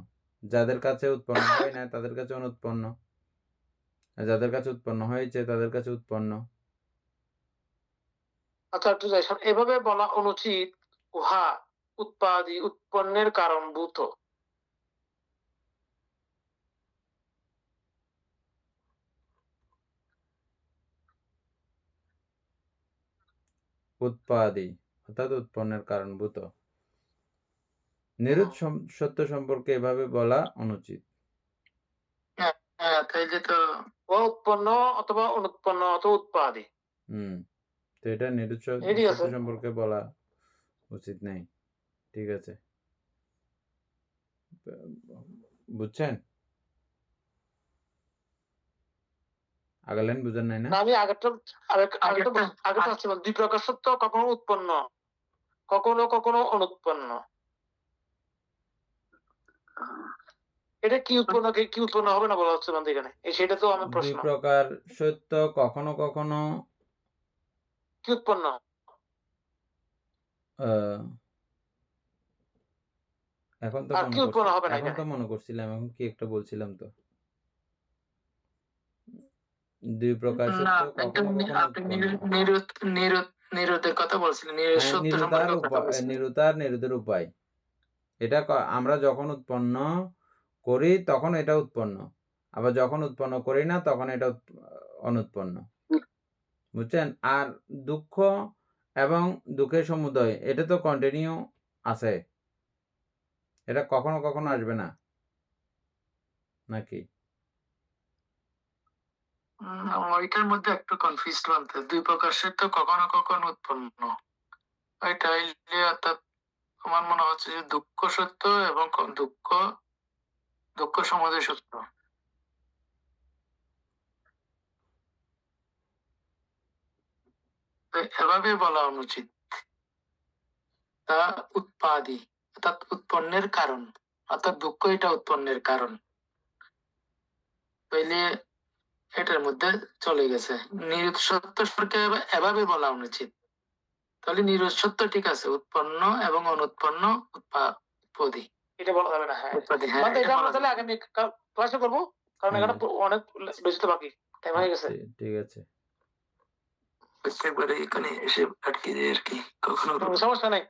[SPEAKER 1] যাদের কাছে উৎপন্ন হয় না তাদের কাছে অনুৎপন্ন, যাদের কাছে উৎপন্ন হয়েছে তাদের কাছে উৎপন্ন।
[SPEAKER 3] আচ্ছা একটু যাই, এভাবে বলা অনুচিত, উহা উৎপাদি উৎপন্নের কারণভূত।
[SPEAKER 1] উৎপাদি অর্থাৎ উৎপন্নের কারণভূত। নিরুৎ সত্য সম্পর্কে এভাবে বলা অনুচিত।
[SPEAKER 2] তাইলে তো
[SPEAKER 3] উৎপন্ন অথবা অনুৎপন্ন অথবা উৎপাদি।
[SPEAKER 1] তো এটা নিরুৎসত্ব
[SPEAKER 3] এটি আছে।
[SPEAKER 1] সম্পর্কে বলা উচিত নাই। ঠিক আছে, বুঝছেন? আগের লাইন বুঝেন নাই না?
[SPEAKER 3] না, আমি আগেরটা আসছি, দুই প্রকার সত্য, কখনো উৎপন্ন, কখনো কখনো অনুৎপন্ন। এটা কি উৎপন্ন কি উৎপন্ন হবে না বলা হচ্ছে বন্ধু এখানে, সেটা তো আমার
[SPEAKER 1] দুই
[SPEAKER 3] প্রশ্ন।
[SPEAKER 1] প্রকার সত্য, কখনো কখনো
[SPEAKER 3] কি উৎপন্ন?
[SPEAKER 1] এখন তো
[SPEAKER 3] আর
[SPEAKER 1] মনে
[SPEAKER 3] কি উৎপন্ন হবে না
[SPEAKER 1] এখন
[SPEAKER 3] এখানে?
[SPEAKER 1] তো মনে করছিলাম, এখন কি একটা বলছিলাম তো। দুই প্রকার
[SPEAKER 2] না,
[SPEAKER 1] সত্য, কখনো কখনো
[SPEAKER 2] আপনি
[SPEAKER 1] উৎপন্ন।
[SPEAKER 2] নিরোধের কথা বলছিলেন,
[SPEAKER 1] হ্যাঁ,
[SPEAKER 2] সত্য সম্পর্কে কথা বলছিলেন।
[SPEAKER 1] নিরুতার নিরোধের উপায়। এটা আমরা যখন উৎপন্ন করি তখন এটা উৎপন্ন, আবার যখন উৎপন্ন করি না তখন এটা অনুৎপন্ন। বুঝছেন? আর দুঃখ এবং দুঃখের সমুদয়, এটা তো কন্টিনিউ আছে, এটা কখনো কখনো আসবে না নাকি?
[SPEAKER 2] ওইটার মধ্যে একটু কনফিউজ বলতে, দুই প্রকার সত্য কখনো কখনো উৎপন্ন, এটা অর্থাৎ আমার মনে হচ্ছে যে দুঃখ সত্য এবং দুঃখ সমাজে সত্য। এভাবে বলা অনুচিত। তা উৎপাদি অর্থাৎ উৎপন্নের কারণ, অর্থাৎ দুঃখ এটা উৎপন্নের কারণ, তাইলে এটার মধ্যে চলে গেছে। নিরুৎ সত্য সম্পর্কে এভাবে বলা অনুচিত। তাহলে নিরুৎ সত্য ঠিক আছে, উৎপন্ন এবং অনুৎপন্ন উৎপাদি,
[SPEAKER 3] এটা বলা যাবে না। হ্যাঁ,
[SPEAKER 2] উৎপাদি, হ্যাঁ,
[SPEAKER 3] এটা আমরা তাহলে আগামী ক্লাসে করবো, কারণ এখানে অনেক বেশি তো বাকি টাইম হয়ে গেছে।
[SPEAKER 1] ঠিক আছে,
[SPEAKER 2] একবারে এখানে এসে আটকে যায় আর কি, কখনো
[SPEAKER 3] সমস্যা নেই,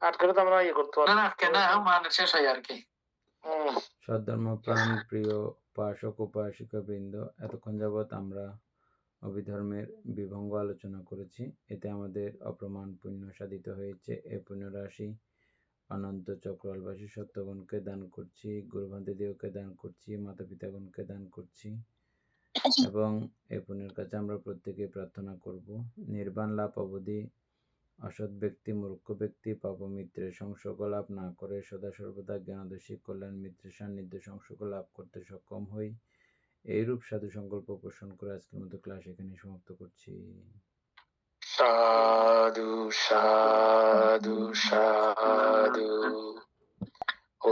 [SPEAKER 3] আটকালে তো আমরা করতে পারবো
[SPEAKER 2] না, আটকে না, মানে শেষ হয় আর কি।
[SPEAKER 1] সদ্ধর্ম প্রাণ প্রিয় উপাসক উপাসিকা বৃন্দ, এতক্ষণ যাবৎ আমরা অভিধর্মের বিভঙ্গ আলোচনা করেছি। এতে আমাদের অপ্রমাণ পুণ্য সাধিত হয়েছে। এই পুণ্যরাশি অনন্ত চক্রবাসী সত্যগণকে দান করছি, গুরুভান্তিদেরকে দান করছি, মাতা পিতাগণকে দান করছি, এবং এই পুণ্যের কাছে আমরা প্রত্যেকে প্রার্থনা করব নির্বাণ লাভ অবধি অসৎ ব্যক্তি, মূর্খ ব্যক্তি পাপ মিত্রের সংসর্গ লাভ না করে সদা সর্বদা জ্ঞানদর্শী কল্যাণ মিত্রের সান্নিধ্য সংসর্গ লাভ করতে সক্ষম হই। এইরূপ সাধু সংকল্প পোষণ করে আজকের মতো ক্লাস এখানে সমাপ্ত করছি।
[SPEAKER 3] সাধু সাধু সাধু। ও